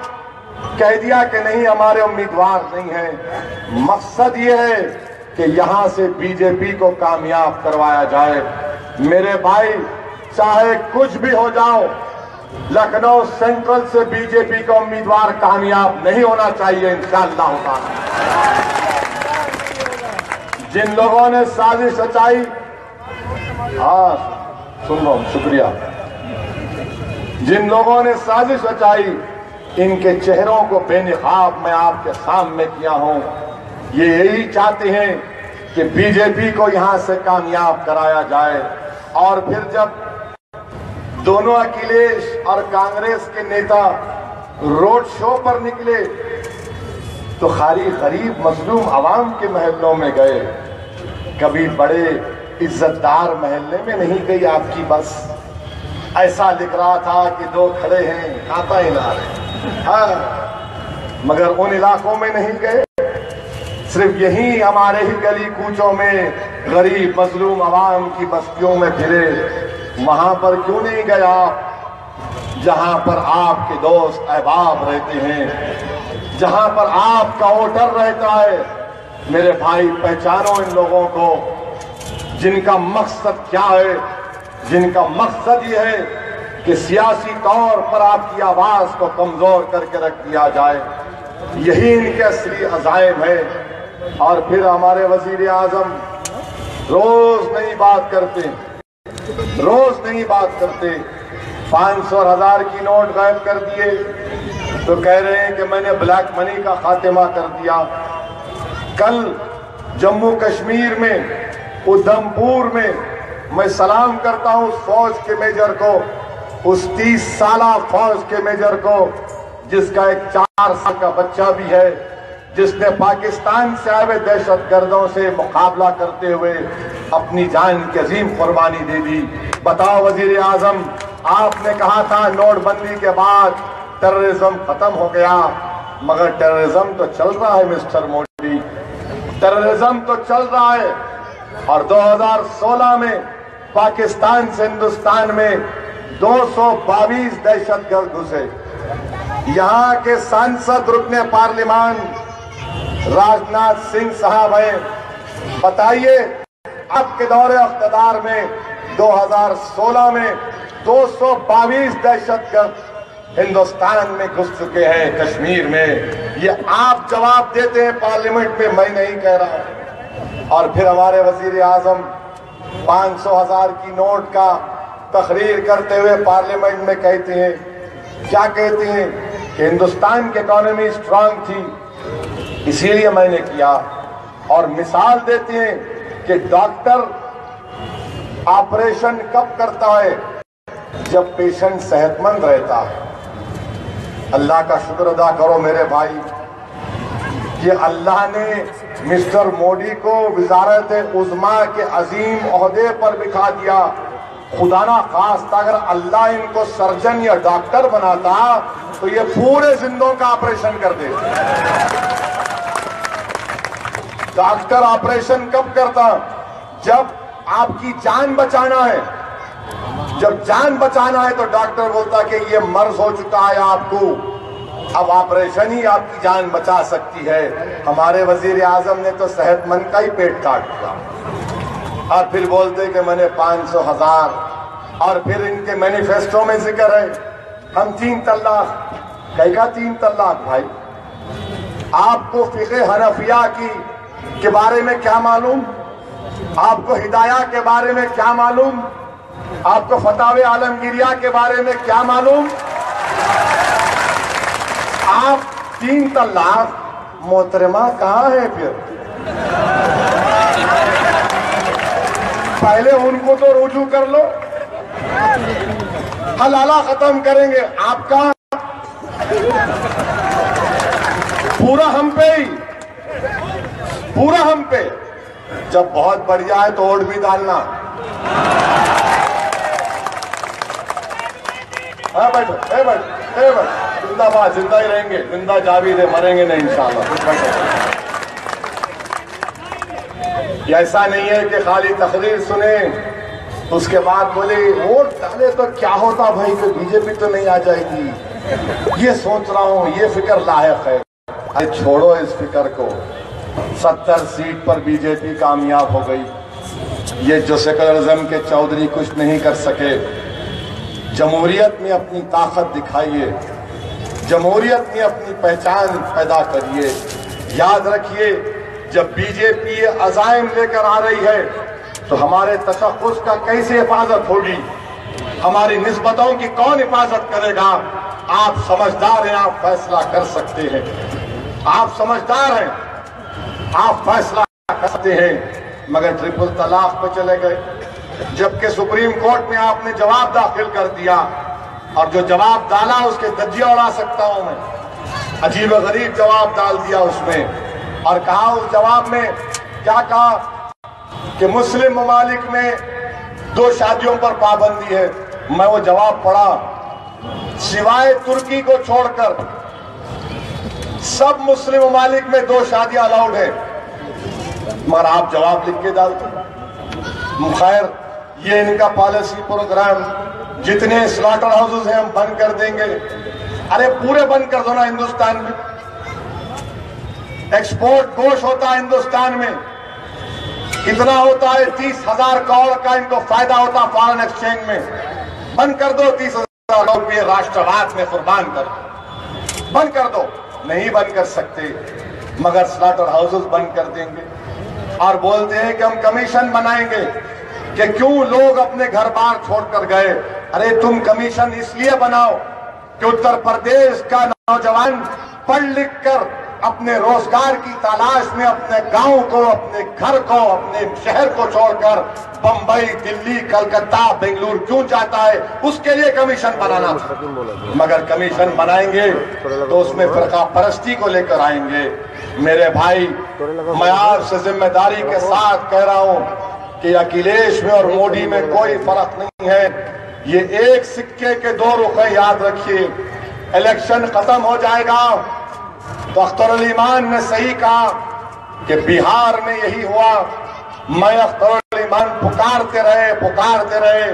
کہہ دیا کہ نہیں ہمارے امیدوار نہیں ہیں۔ مقصد یہ ہے کہ یہاں سے بی جے پی کو کامیاب کروایا جائے۔ میرے بھائی، چاہے کچھ بھی ہو جاؤ، لکھنؤ سینٹرل سے بی جے پی کا امیدوار کامیاب نہیں ہونا چاہیے انشاءاللہ تعالی۔ जिन लोगों ने साजिश रचाई, हाँ सुन रहा हूं, शुक्रिया, जिन लोगों ने साजिश रचाई, इनके चेहरों को बेनकाब मैं आपके सामने किया हूं। ये यही चाहते हैं कि बीजेपी को यहां से कामयाब कराया जाए। और फिर जब दोनों अखिलेश और कांग्रेस के नेता रोड शो पर निकले तो खाली गरीब मजलूम आवाम के महल्लों में गए, कभी बड़े इज्जतदार महल्ले में नहीं गई आपकी बस। ऐसा लिख रहा था कि दो खड़े हैं खाता ही ना रहे, हाँ, मगर उन इलाकों में नहीं गए। सिर्फ यही हमारे ही गली कूचों में गरीब मजलूम आवाम की बस्तियों में फिरे। वहां पर क्यों नहीं गया जहां पर आपके दोस्त अहबाब रहते हैं, जहां पर आपका वोटर रहता है? मेरे भाई, पहचानो इन लोगों को, जिनका मकसद क्या है। जिनका मकसद ये है कि सियासी तौर पर आपकी आवाज को कमजोर करके रख दिया जाए। यही इनके असली अज़ाइम है। और फिर हमारे वजीर आजम रोज नई बात करते, रोज नई बात करते। 500 और 1000 की नोट गायब कर दिए तो कह रहे हैं कि मैंने ब्लैक मनी का खात्मा कर दिया। कल जम्मू कश्मीर में उधमपुर में मैं सलाम करता हूं उस फौज के मेजर को, उस 30 साला फौज के मेजर को, जिसका एक 4 साल का बच्चा भी है, जिसने पाकिस्तान से आए हुए दहशतगर्दों से मुकाबला करते हुए अपनी जान की अजीम कुर्बानी दे दी। बताओ वजीर आजम, आपने कहा था नोटबंदी के बाद टेररिज्म खत्म हो गया, मगर टेररिज्म तो चल रहा है मिस्टर मोदी, टेररिज्म तो चल रहा है। और 2016 में पाकिस्तान से हिंदुस्तान में 222 दहशतगर्द घुसे। यहाँ के सांसद रुकने पार्लियामान राजनाथ सिंह साहब हैं। बताइए, आपके दौरे इख्तियार में 2016 में 222 दहशतगर्द हिंदुस्तान में घुस चुके हैं, कश्मीर में। ये आप जवाब देते हैं पार्लियामेंट में, मैं नहीं कह रहा हूं। और फिर हमारे वजीर आजम 500 1000 की नोट का तकरीर करते हुए पार्लियामेंट में कहते हैं, क्या कहते हैं कि हिंदुस्तान की इकोनॉमी स्ट्रांग थी इसीलिए मैंने किया। और मिसाल देते हैं कि डॉक्टर ऑपरेशन कब करता है? जब पेशेंट सेहतमंद रहता है। अल्लाह का शुक्र अदा करो मेरे भाई कि अल्लाह ने मिस्टर मोदी को वजारत उज़्मा के अजीम ओहदे पर बिठा दिया। खुदा ना खास्ता अगर अल्लाह इनको सर्जन या डॉक्टर बनाता तो ये पूरे जिंदों का ऑपरेशन कर देते। डॉक्टर ऑपरेशन कब करता? जब आपकी जान बचाना है। जब जान बचाना है तो डॉक्टर बोलता कि ये मर्ज हो चुका है आपको, अब ऑपरेशन ही आपकी जान बचा सकती है। हमारे वजीर आजम ने तो सेहतमंद का ही पेट काट दिया। और फिर बोलते कि मैंने 500 1000। और फिर इनके मैनिफेस्टो में जिक्र है हम 3 तलाक। कहेगा 3 तलाक? भाई, आपको फिक़े हनफिया के बारे में क्या मालूम? आपको हिदाया के बारे में क्या मालूम? आपको फतावे आलमगिरिया के बारे में क्या मालूम? आप 3 तलाक, मोहतरमा कहाँ है? फिर पहले उनको तो रुजू कर लो, हलाला खत्म करेंगे। आपका पूरा हम पे ही, पूरा हम पे। जब बहुत बढ़िया है तो वोट भी डालना। हाँ बैठो, बैठो, जिंदाबाद, जिंदा ही रहेंगे, जिंदा जावेद है, मरेंगे नहीं इंशाल्लाह। ऐसा नहीं है कि खाली तकरीर सुने उसके बाद बोले वोट डाले तो क्या होता भाई, कि बीजेपी तो नहीं आ जाएगी। ये सोच रहा हूं, ये फिक्र लायक है। अरे छोड़ो इस फिक्र को। 70 सीट पर बीजेपी कामयाब हो गई। ये जो सेकुलरिज्म के चौधरी कुछ नहीं कर सके। जमहूरियत में अपनी ताकत दिखाइए, जमहूरियत में अपनी पहचान पैदा करिए। याद रखिए जब बीजेपी ये अज़ाइम लेकर आ रही है तो हमारे तशख़्ख़ुस का कैसे हिफाजत होगी, हमारी निस्बतों की कौन हिफाजत करेगा। आप समझदार हैं, आप फैसला कर सकते हैं, आप समझदार हैं, आप फैसला कर सकते हैं। मगर ट्रिपल तलाक पे चले गए, जबकि सुप्रीम कोर्ट में आपने जवाब दाखिल कर दिया और जो जवाब डाला उसके धज्जियां उड़ा सकता हूं मैं। अजीब गरीब जवाब डाल दिया उसमें और कहा, उस जवाब में क्या कहा कि मुस्लिम ममालिक में 2 शादियों पर पाबंदी है। मैं वो जवाब पढ़ा, सिवाय तुर्की को छोड़कर सब मुस्लिम ममालिक में 2 शादियां अलाउड है, मगर आप जवाब लिख के डालते। खैर, ये इनका पॉलिसी प्रोग्राम, जितने स्लॉटर हाउसेस हैं हम बंद कर देंगे। अरे पूरे बंद कर दो ना। हिंदुस्तान में एक्सपोर्ट गोश्त होता है, हिंदुस्तान में कितना होता है, 30,000 करोड़ का इनको फायदा होता फॉरेन एक्सचेंज में। बंद कर दो, 30,000 रुपये राष्ट्रवाद में कुर्बान कर, बंद कर दो। नहीं बंद कर सकते, मगर स्लॉटर हाउसेस बंद कर देंगे और बोलते हैं कि हम कमीशन बनाएंगे कि क्यों लोग अपने घर बार छोड़कर गए। अरे तुम कमीशन इसलिए बनाओ कि उत्तर प्रदेश का नौजवान पढ़ लिख कर अपने रोजगार की तलाश में अपने गांव को, अपने घर को, अपने शहर को छोड़कर बंबई, दिल्ली, कलकत्ता, बेंगलुरु क्यों जाता है, उसके लिए कमीशन बनाना था। मगर कमीशन बनाएंगे तो उसमें फिरका परस्ती को लेकर आएंगे। मेरे भाई, मैं आपसे जिम्मेदारी के साथ कह रहा हूं कि अखिलेश में और मोदी में कोई फर्क नहीं है। ये एक सिक्के के 2 रुख हैं, याद रखिए। इलेक्शन खत्म हो जाएगा तो अख्तर अली मान ने सही कहा कि बिहार में यही हुआ। मैं अख्तर अली मान पुकारते रहे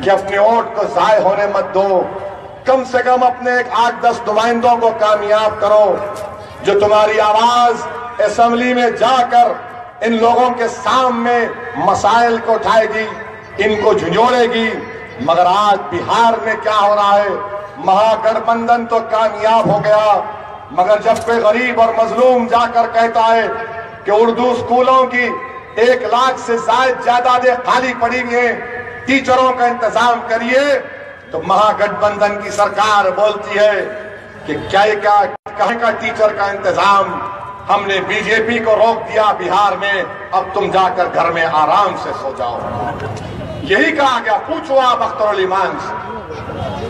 कि अपने वोट को जाय होने मत दो, कम से कम अपने एक 8-10 नुमाइंदों को कामयाब करो जो तुम्हारी आवाज असेंबली में जाकर इन लोगों के सामने मसाइल को उठाएगी, इनको झुंझोड़ेगी। मगर आज बिहार में क्या हो रहा है, महागठबंधन तो कामयाब हो गया, मगर जब कोई गरीब और मजलूम जाकर कहता है कि उर्दू स्कूलों की 1 लाख से ज्यादा खाली पड़ी हुई है, टीचरों का इंतजाम करिए, तो महागठबंधन की सरकार बोलती है कि कहीं का टीचर का इंतजाम, हमने बीजेपी को रोक दिया बिहार में, अब तुम जाकर घर में आराम से सो जाओ। यही कहा गया। पूछो आप अख्तर अली मान से,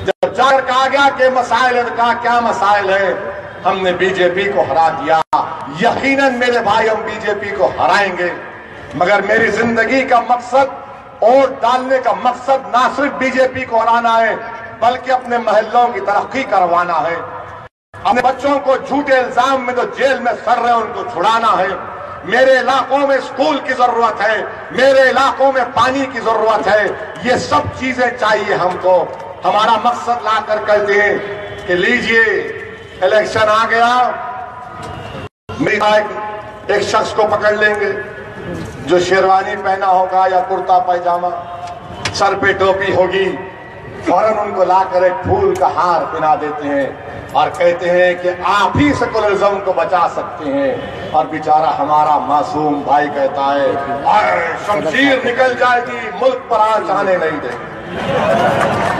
जब जाकर कहा गया कि मसाइल, कहा क्या मसाइल है, हमने बीजेपी को हरा दिया। यकीनन मेरे भाई, हम बीजेपी को हराएंगे, मगर मेरी जिंदगी का मकसद, वोट डालने का मकसद ना सिर्फ बीजेपी को हराना है, बल्कि अपने महल्लों की तरक्की करवाना है। अपने बच्चों को झूठे इल्जाम में तो जेल में सड़ रहे हैं, उनको छुड़ाना है। मेरे इलाकों में स्कूल की जरूरत है, मेरे इलाकों में पानी की जरूरत है। ये सब चीजें चाहिए हमको। हमारा मकसद लाकर कहते हैं कि लीजिए, इलेक्शन आ गया, एक शख्स को पकड़ लेंगे जो शेरवानी पहना होगा या कुर्ता पैजामा, सर पे टोपी होगी, फौरन उनको लाकर एक फूल का हार पहना देते हैं और कहते हैं कि आप ही सेकुलरिज्म को बचा सकते हैं। और बेचारा हमारा मासूम भाई कहता है, शमशीर निकल जाएगी, मुल्क पर आंच आने नहीं देंगे।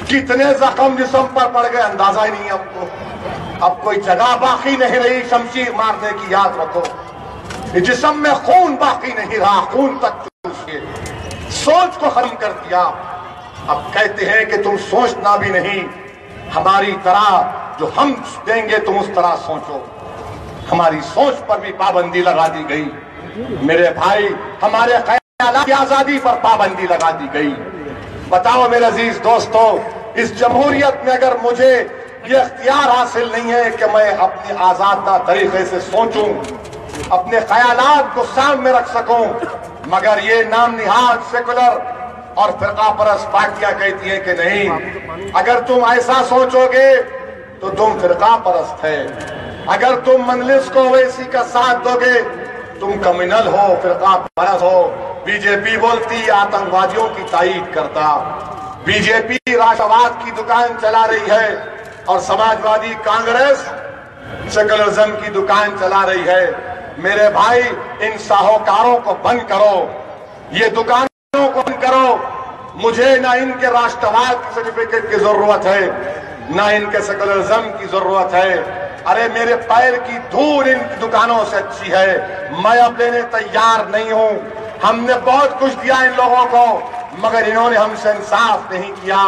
कितने जख्म जिस्म पर पड़ गए, अंदाजा ही नहीं हमको। अब कोई जगह बाकी नहीं रही शमशीर मारने की, याद रखो। जिस्म में खून बाकी नहीं रहा, खून तक चूस के सोच को खत्म कर दिया। अब कहते हैं कि तुम सोचना भी नहीं, हमारी तरह जो हम देंगे तुम उस तरह सोचो। हमारी सोच पर भी पाबंदी लगा दी गई। मेरे भाई, हमारे ख्याल की आजादी पर पाबंदी लगा दी गई। बताओ मेरे अजीज दोस्तों, इस जमहूरियत में अगर मुझे ये इख्तियार हासिल नहीं है कि मैं अपनी आजादा तरीके से सोचूं, अपने ख्यालात को सामने रख सकूं, मगर ये नाम निहाद सेकुलर और फिरका परस्त पार्टियां कहती है कि नहीं, अगर तुम ऐसा सोचोगे तो तुम फिरका परस्त है, अगर तुम मजलिस को ओवैसी का साथ दोगे तुम कम्युनल हो, फिरका परस्त हो। बीजेपी बोलती आतंकवादियों की तायीद करता, बीजेपी राष्ट्रवाद की दुकान चला रही है और समाजवादी कांग्रेस सेकुलरिज्म की दुकान चला रही है। मेरे भाई, इन साहूकारों को बंद करो, ये दुकानों को बंद करो। मुझे ना इनके राष्ट्रवाद की सर्टिफिकेट की जरूरत है, ना इनके सेकुलरिज्म की जरूरत है। अरे मेरे पैर की धूल इन दुकानों से अच्छी है, मैं अब लेने तैयार नहीं हूं। हमने बहुत कुछ दिया इन लोगों को, मगर इन्होंने हमसे इंसाफ नहीं किया।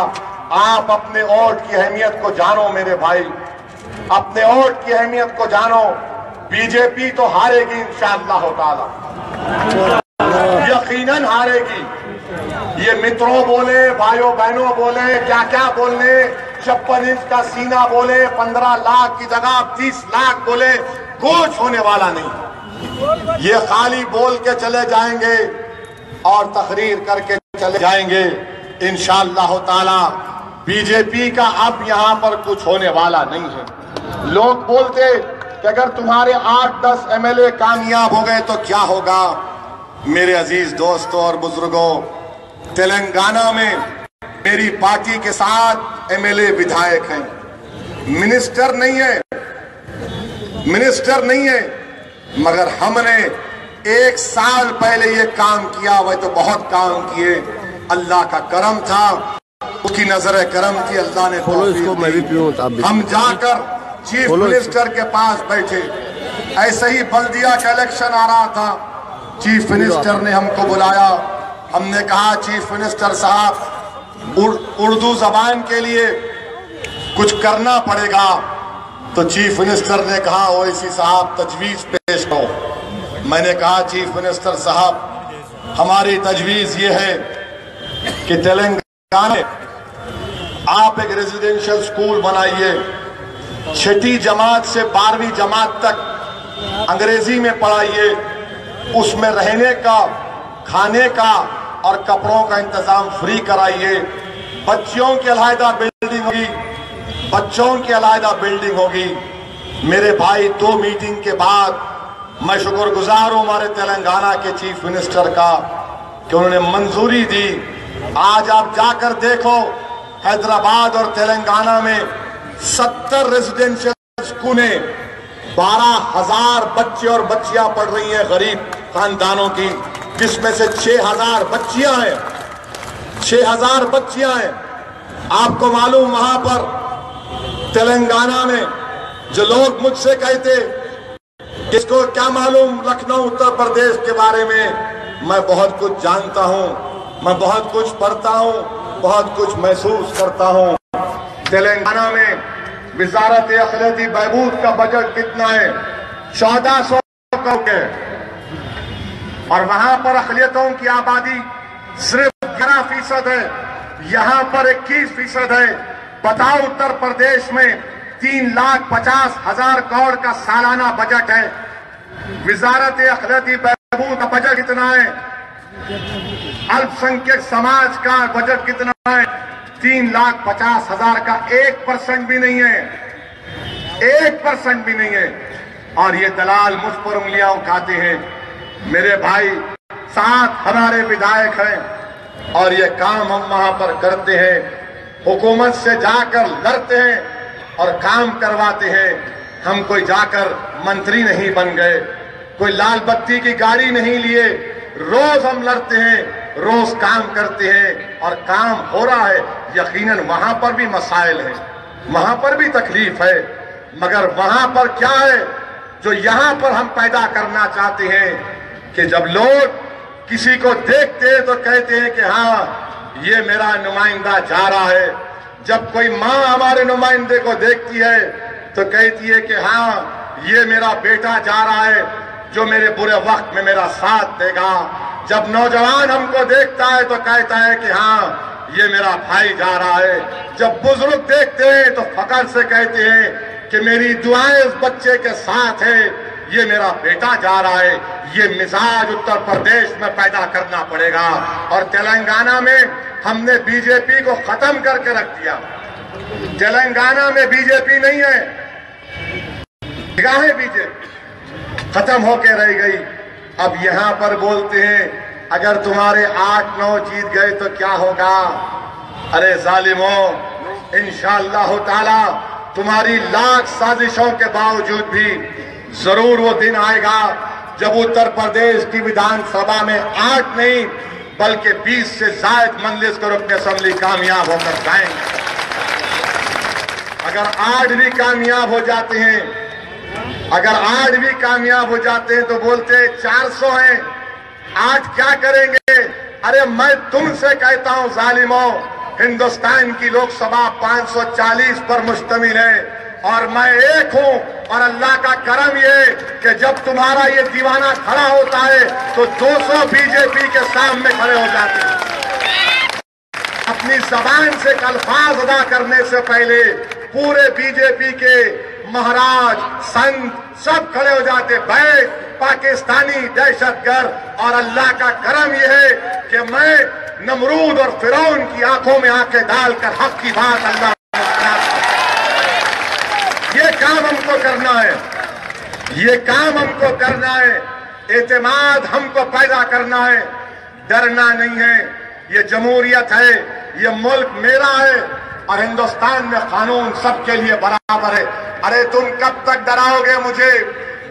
आप अपने वोट की अहमियत को जानो मेरे भाई, अपने वोट की अहमियत को जानो। बीजेपी तो हारेगी इंशाअल्लाह ताला, यकीनन हारेगी। ये मित्रों बोले, भाइयों बहनों बोले, क्या क्या बोलने, 56 इंच का सीना बोले, 15 लाख की जगह 30 लाख बोले, कुछ होने वाला नहीं। ये खाली बोल के चले जाएंगे और तकरीर करके चले जाएंगे। इंशाअल्लाह ताला बीजेपी का अब यहां पर कुछ होने वाला नहीं है। लोग बोलते कि अगर तुम्हारे 8-10 एमएलए कामयाब हो गए तो क्या होगा। मेरे अजीज दोस्तों और बुजुर्गों, तेलंगाना में मेरी पार्टी के साथ एमएलए विधायक हैं, मिनिस्टर नहीं है, मगर हमने 1 साल पहले ये काम किया। वह तो बहुत काम किए, अल्लाह का करम था, उसकी नजर करम थी, अल्लाह ने तौफीक दी। हम जाकर चीफ मिनिस्टर के पास बैठे, ऐसे ही बल्दिया का इलेक्शन आ रहा था, चीफ मिनिस्टर ने हमको बुलाया। हमने कहा चीफ मिनिस्टर साहब, उर्दू जबान के लिए कुछ करना पड़ेगा। तो चीफ मिनिस्टर ने कहा ओवैसी साहब तजवीज पेश करो। मैंने कहा चीफ मिनिस्टर साहब, हमारी तजवीज ये है कि तेलंगाना में आप एक रेजिडेंशियल स्कूल बनाइए, 6ठी जमात से 12वीं जमात तक अंग्रेजी में पढ़ाइए, उसमें रहने का, खाने का और कपड़ों का इंतजाम फ्री कराइए। बच्चियों की अलहदा बिल्डिंग होगी, बच्चों की अलहदा बिल्डिंग होगी। मेरे भाई, 2 मीटिंग के बाद मैं शुक्रगुजार हूं हमारे तेलंगाना के चीफ मिनिस्टर का कि उन्होंने मंजूरी दी। आज आप जाकर देखो, हैदराबाद और तेलंगाना में 70 रेजिडेंशियल स्कूलें, 12,000 बच्चे और बच्चियां पढ़ रही हैं गरीब खानदानों की, जिसमें से 6,000 बच्चियां हैं, 6,000 बच्चियां हैं। आपको मालूम, वहां पर तेलंगाना में जो लोग मुझसे कहते इसको क्या मालूम लखनऊ उत्तर प्रदेश के बारे में, मैं बहुत कुछ जानता हूं, मैं बहुत कुछ पढ़ता हूं, बहुत कुछ महसूस करता हूं। तेलंगाना में वजारत अखिलती बहबूद का बजट कितना है? 1400 करोड़ है, और वहां पर अखिलियतों की आबादी सिर्फ 11% है, यहां पर 21% है। बताओ, उत्तर प्रदेश में 3,50,000 करोड़ का सालाना बजट है। वजारत अखिलती बहबूद का बजट कितना है? अल्पसंख्यक समाज का बजट कितना है? 3,50,000 का 1% भी नहीं है, 1% भी नहीं है। और ये दलाल मुझ पर उंगलियां उठाते हैं। मेरे भाई, 7 हमारे विधायक हैं और ये काम हम वहां पर करते हैं, हुकूमत से जाकर लड़ते हैं और काम करवाते हैं। हम कोई जाकर मंत्री नहीं बन गए, कोई लाल बत्ती की गाड़ी नहीं लिए, रोज हम लड़ते हैं, रोज काम करते हैं और काम हो रहा है। यकीनन वहां पर भी मसाइल हैं, वहां पर भी तकलीफ है, मगर वहां पर क्या है जो यहां पर हम पैदा करना चाहते हैं कि जब लोग किसी को देखते हैं तो कहते हैं कि हाँ, ये मेरा नुमाइंदा जा रहा है। जब कोई माँ हमारे नुमाइंदे को देखती है तो कहती है कि हाँ, ये मेरा बेटा जा रहा है जो मेरे बुरे वक्त में मेरा साथ देगा। जब नौजवान हमको देखता है तो कहता है कि हाँ, ये मेरा भाई जा रहा है। जब बुजुर्ग देखते हैं तो फख्र से कहते हैं कि मेरी दुआएं उस बच्चे के साथ है, ये मेरा बेटा जा रहा है। ये मिजाज उत्तर प्रदेश में पैदा करना पड़ेगा। और तेलंगाना में हमने बीजेपी को खत्म करके रख दिया। तेलंगाना में बीजेपी नहीं है, निगाहें बीजेपी खत्म होके रह गई। अब यहां पर बोलते हैं अगर तुम्हारे 8-9 जीत गए तो क्या होगा? अरे जालिमों, इंशाअल्लाह ताला तुम्हारी लाख साजिशों के बावजूद भी जरूर वो दिन आएगा जब उत्तर प्रदेश की विधानसभा में 8 नहीं बल्कि 20 से ज्यादा मंजलिस को रुकने असेंबली कामयाब होकर जाएंगे। अगर 8 भी कामयाब हो जाते हैं, अगर 8 भी कामयाब हो जाते हैं तो बोलते हैं 400 हैं, 8 क्या करेंगे? अरे मैं तुमसे कहता हूं जालिमों, हिंदुस्तान की लोकसभा 540 पर मुश्तमिल है और मैं एक हूं, और अल्लाह का करम ये कि जब तुम्हारा ये दीवाना खड़ा होता है तो 200 बीजेपी के सामने खड़े हो जाते हैं। अपनी जबान से अल्फाज अदा करने से पहले पूरे बीजेपी के महाराज संत सब खड़े हो जाते, बैठ पाकिस्तानी दहशतगर्द। और अल्लाह का करम यह है कि मैं नमरूद और फिरौन की आंखों में आंखें डालकर हक की बात अल्लाह, ये काम हमको करना है, ये काम हमको करना है। एतमाद हमको पैदा करना है, डरना नहीं है। ये जमहूरियत है, ये मुल्क मेरा है और हिंदुस्तान में कानून सबके लिए बराबर है। अरे तुम कब तक डराओगे मुझे?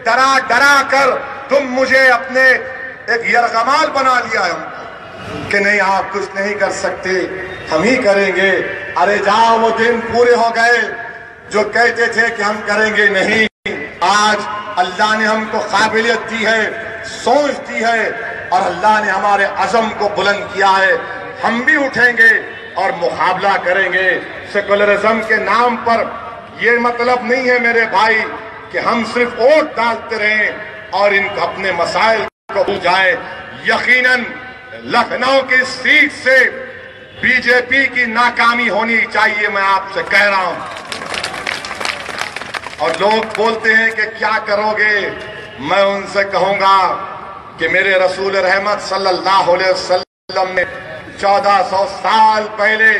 डरा डरा कर तुम मुझे अपने एक यरगमाल बना लिया है कि नहीं आप कुछ नहीं कर सकते, हम ही करेंगे। अरे जाओ, वो दिन पूरे हो गए जो कहते थे कि हम करेंगे नहीं। आज अल्लाह ने हमको काबिलियत दी है, सोच दी है और अल्लाह ने हमारे अज़म को बुलंद किया है। हम भी उठेंगे और मुकाबला करेंगे। सेकुलरिज्म के नाम पर ये मतलब नहीं है मेरे भाई कि हम सिर्फ वोट डालते रहें और इन अपने मसाइल को भूल जाए। यकीनन लखनऊ की सीट से बीजेपी की नाकामी होनी चाहिए, मैं आपसे कह रहा हूं। और लोग बोलते हैं कि क्या करोगे? मैं उनसे कहूंगा कि मेरे रसूल रहमत सल्लल्लाहु अलैहि वसल्लम ने 1400 साल पहले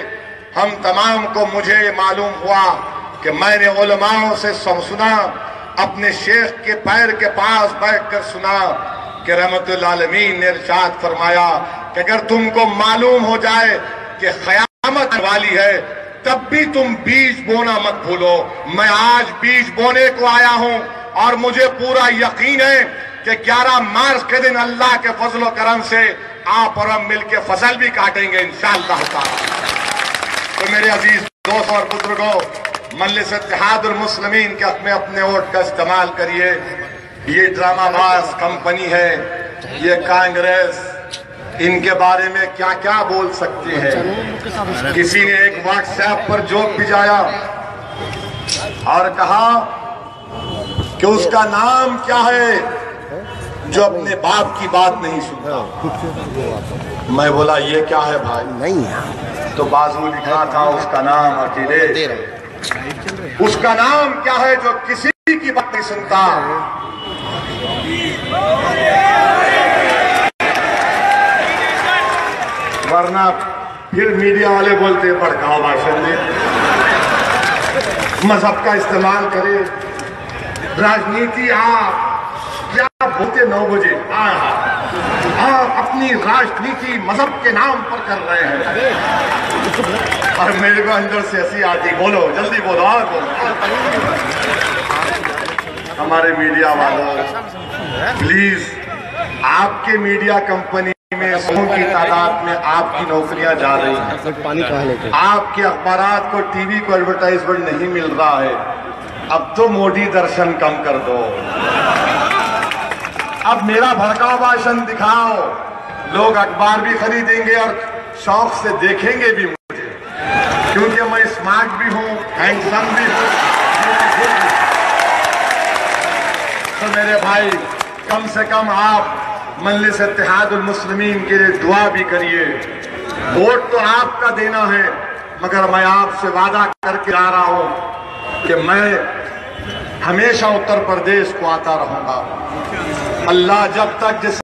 हम तमाम को मुझे मालूम हुआ कि मैंने उलमाओं से सुना, अपने शेख के पैर के पास बैठकर सुना कि रहमतुल आलमीन ने इरशाद फरमाया कि अगर तुमको मालूम हो जाए कि क़यामत वाली है तब भी तुम बीज बोना मत भूलो। मैं आज बीज बोने को आया हूं और मुझे पूरा यकीन है कि 11 मार्च के दिन अल्लाह के फजल व करम से आप और हम मिलकर फसल भी काटेंगे इंशाअल्लाह ताला। तो मेरे अजीज दोस्त और बुजुर्गों, मजलिस इत्तेहादुल मुस्लिमीन के हक में अपने वोट का इस्तेमाल करिए। ये ड्रामाबाज कंपनी है, ये कांग्रेस, इनके बारे में क्या क्या बोल सकते हैं। किसी ने एक व्हाट्सएप पर जोक भिजाया और कहा कि उसका नाम क्या है जो अपने बाप की बात नहीं सुनता। मैं बोला ये क्या है भाई? नहीं, तो बाजू लिखा था उसका नाम अकेले। उसका नाम क्या है जो किसी की बात नहीं सुनता? वरना फिर मीडिया वाले बोलते भड़काओ भाषण में, मजहब का इस्तेमाल करे, राजनीति। आप क्या बोलते 9 बजे आप अपनी राजनीति मजहब के नाम पर कर रहे हैं। और मेरे को अंदर से हंसी आती, बोलो जल्दी बोलो और बोलो। हमारे मीडिया वालों प्लीज, आपके मीडिया कंपनी में 100 की तादाद में आपकी नौकरियां जा रही हैं। पानी कहाँ लेके? आपके अखबारात को, टीवी को एडवर्टाइजमेंट नहीं मिल रहा है। अब तो मोदी दर्शन कम कर दो। अब मेरा भड़काऊ भाषण दिखाओ, लोग अखबार भी खरीदेंगे और शौक से देखेंगे भी मुझे, क्योंकि मैं स्मार्ट भी हूं, हैंडसम भी हूं। तो मेरे भाई, कम से कम आप मजलिस इत्तेहादुल मुस्लिमीन के लिए दुआ भी करिए। वोट तो आपका देना है, मगर मैं आपसे वादा करके आ रहा हूं कि मैं हमेशा उत्तर प्रदेश को आता रहूंगा। अल्लाह जब तक जिस